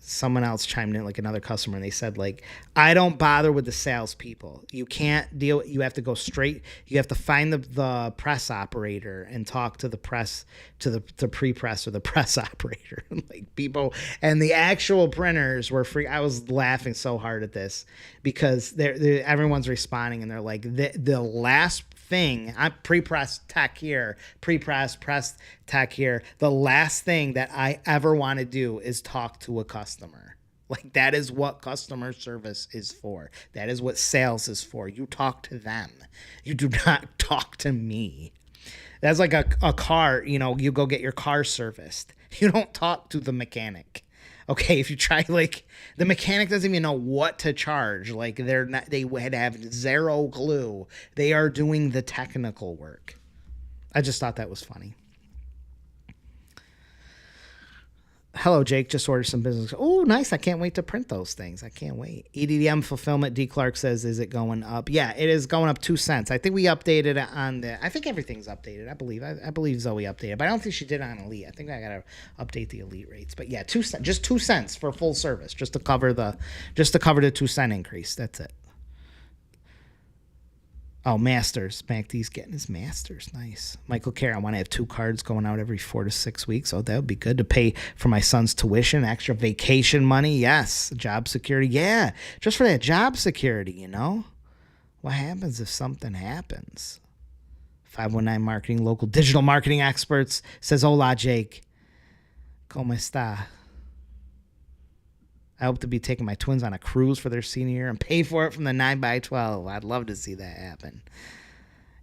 someone else chimed in, like another customer, and they said, like, I don't bother with the salespeople. You can't deal. You have to go straight. You have to find the press operator and talk to the press, to the pre-press or the press operator. Like people, and the actual printers were free. I was laughing so hard at this because everyone's responding and they're like, the last thing, I'm pre-press tech here, pre-press press tech here. The last thing that I ever want to do is talk to a customer. Like that is what customer service is for. That is what sales is for. You talk to them. You do not talk to me. That's like a car, you go get your car serviced. You don't talk to the mechanic. Okay, if you try, like, the mechanic doesn't even know what to charge. Like, they would have zero clue. They are doing the technical work. I just thought that was funny. Hello, Jake. Just ordered some business. Oh, nice. I can't wait to print those things. I can't wait. EDDM fulfillment. D. Clark says, is it going up? Yeah, it is going up 2 cents. I think we updated it on I think everything's updated. I believe Zoe updated, but I don't think she did it on Elite. I think I got to update the Elite rates. But yeah, 2 cents, just 2 cents for full service, just to cover the 2 cent increase. That's it. Oh, Masters. MacD's getting his Masters. Nice. Michael Kerr, I want to have 2 cards going out every 4 to 6 weeks. Oh, that would be good to pay for my son's tuition, extra vacation money. Yes. Job security. Yeah. Just for that job security, What happens if something happens? 519 Marketing, local digital marketing experts, says, hola, Jake. ¿Cómo está? I hope to be taking my twins on a cruise for their senior year and pay for it from the 9x12. I'd love to see that happen.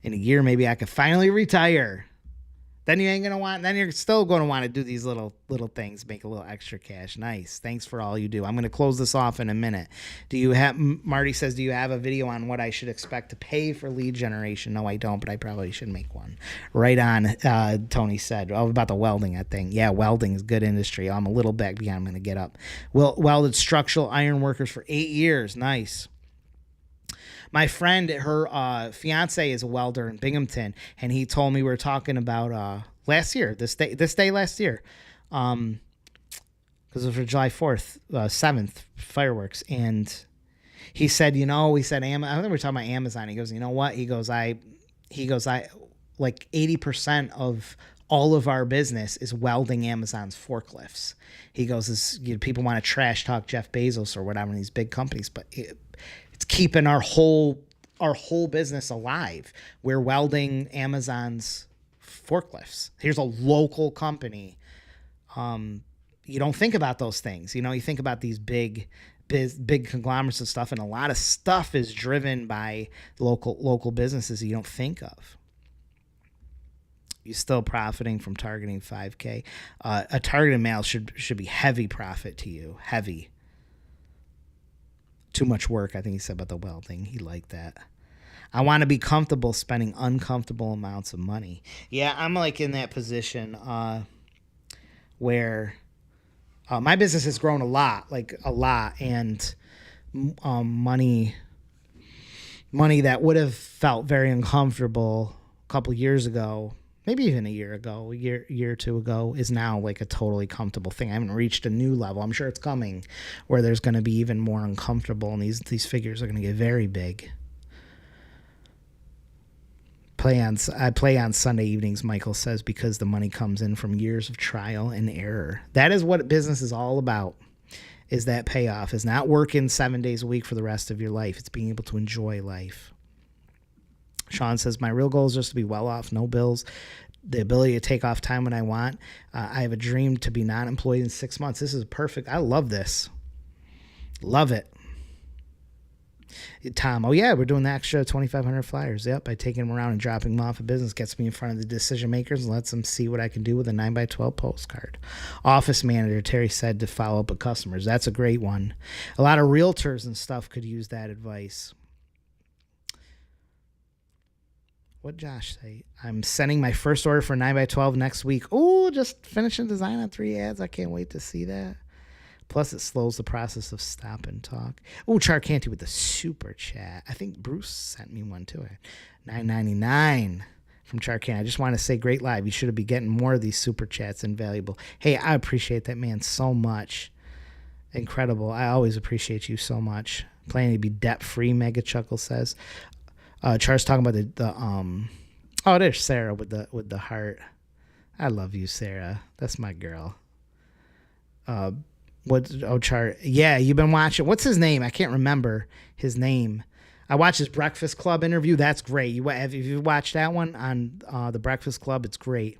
In a year, maybe I could finally retire. Then you ain't gonna want. Then you're still gonna want to do these little things, make a little extra cash. Nice. Thanks for all you do. I'm gonna close this off in a minute. Do you have? Marty says, do you have a video on what I should expect to pay for lead generation? No, I don't, but I probably should make one. Right on. Tony said, oh, about the welding. I think. Yeah, welding is good industry. I'm a little back behind. I'm gonna get up. Welded structural iron workers for 8 years. Nice. My friend, her fiance is a welder in Binghamton, and he told me we were talking about last year, this day last year, because it was for July 4th, 7th, fireworks, and he said, we said, I think we were talking about Amazon. He goes, you know what? He goes, I like 80% of all of our business is welding Amazon's forklifts. He goes, people want to trash talk Jeff Bezos or whatever in these big companies, but it's keeping our whole business alive. We're welding Amazon's forklifts. Here's a local company. You don't think about those things. You think about these big conglomerates and stuff, and a lot of stuff is driven by local businesses you don't think of. You're still profiting from targeting 5K. A targeted mail should be heavy profit to you. Heavy. Too much work, I think he said about the welding. He liked that. I want to be comfortable spending uncomfortable amounts of money. Yeah, I'm like in that position where my business has grown a lot, and money that would have felt very uncomfortable a couple years ago, maybe even a year or two ago, is now like a totally comfortable thing. I haven't reached a new level. I'm sure it's coming where there's going to be even more uncomfortable, and these figures are going to get very big. I play on Sunday evenings, Michael says, because the money comes in from years of trial and error. That is what business is all about, is that payoff. Is not working 7 days a week for the rest of your life. It's being able to enjoy life. Sean says, my real goal is just to be well off, no bills, the ability to take off time when I want. I have a dream to be not employed in 6 months. This is perfect. I love this. Love it. Tom, oh yeah, we're doing the extra 2,500 flyers. Yep, by taking them around and dropping them off at business gets me in front of the decision makers and lets them see what I can do with a 9x12 postcard. Office manager, Terry said, to follow up with customers. That's a great one. A lot of realtors and stuff could use that advice. What Josh say? I'm sending my first order for 9x12 next week. Oh, just finishing design on 3 ads. I can't wait to see that. Plus, it slows the process of stop and talk. Oh, Charcanty with the super chat. I think Bruce sent me one too. $9.99 from Charcanty. I just want to say, great live. You should be getting more of these super chats. Invaluable. Hey, I appreciate that, man, so much. Incredible. I always appreciate you so much. Planning to be debt free. Mega Chuckle says. Char's talking about the Oh, there's Sarah with the heart. I love you, Sarah. That's my girl. Char? Yeah, you've been watching. What's his name? I can't remember his name. I watched his Breakfast Club interview. That's great. If you watched that one on the Breakfast Club, it's great.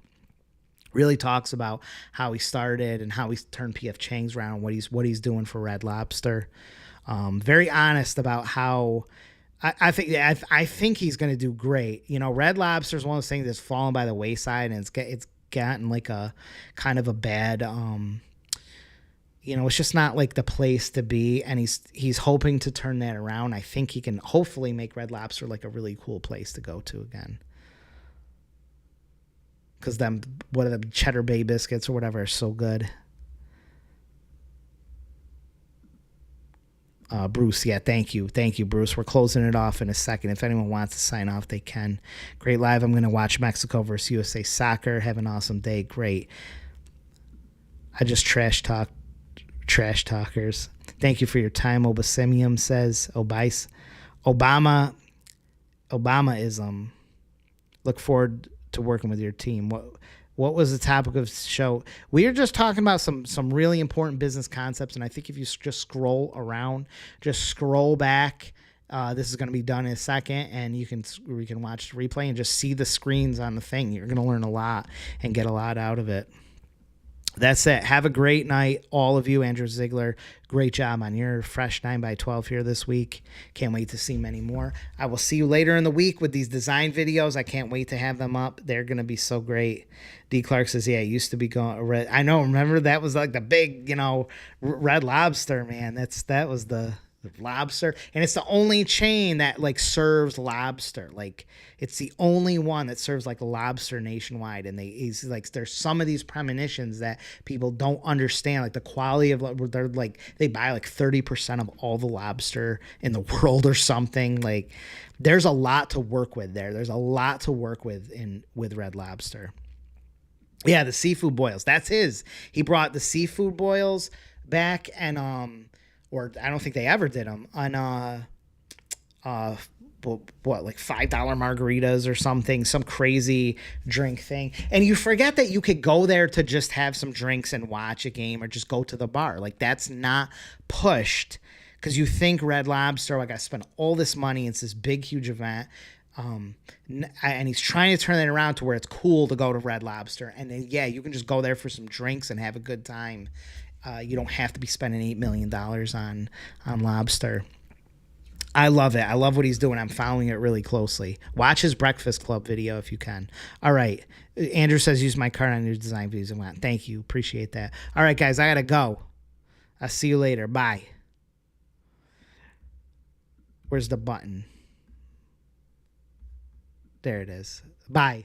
Really talks about how he started and how he's turned PF Chang's around, what he's doing for Red Lobster. Very honest about how. I think he's going to do great. Red Lobster is one of those things that's fallen by the wayside, and it's gotten like a kind of a bad. It's just not like the place to be, and he's hoping to turn that around. I think he can hopefully make Red Lobster like a really cool place to go to again. Because what are the Cheddar Bay biscuits or whatever are so good. Bruce, yeah, thank you, Bruce. We're closing it off in a second. If anyone wants to sign off, they can. Great live. I'm going to watch Mexico versus USA Soccer. Have an awesome day. Great. I just trash talkers. Thank you for your time. Obasemium says, Obama is look forward to working with your team. What was the topic of the show? We are just talking about some really important business concepts, and I think if you just scroll around, just scroll back, this is going to be done in a second, and we can watch the replay and just see the screens on the thing. You're going to learn a lot and get a lot out of it. That's it. Have a great night, all of you. Andrew Ziegler, great job on your fresh 9x12 here this week. Can't wait to see many more. I will see you later in the week with these design videos. I can't wait to have them up. They're going to be so great. D. Clark says, yeah, it used to be going red. I know. Remember that was like the big, Red Lobster, man. That was the lobster, and it's the only chain that like serves lobster. Like it's the only one that serves like lobster nationwide. And he's like, there's some of these premonitions that people don't understand, like the quality of, they're like, they buy like 30% of all the lobster in the world or something. Like there's a lot to work with there. There's a lot to work with with Red Lobster. Yeah, the seafood boils. That's his. He brought the seafood boils back, and or I don't think they ever did them on what, like $5 margaritas or something, some crazy drink thing. And you forget that you could go there to just have some drinks and watch a game, or just go to the bar. Like that's not pushed, because you think Red Lobster, like I spent all this money, it's this big huge event. And he's trying to turn it around to where it's cool to go to Red Lobster, and then you can just go there for some drinks and have a good time. You don't have to be spending $8 million on lobster. I love it. I love what he's doing. I'm following it really closely. Watch his Breakfast Club video if you can. All right. Andrew says use my card on your design videos. Thank you. Appreciate that. All right, guys. I got to go. I'll see you later. Bye. Where's the button? There it is. Bye.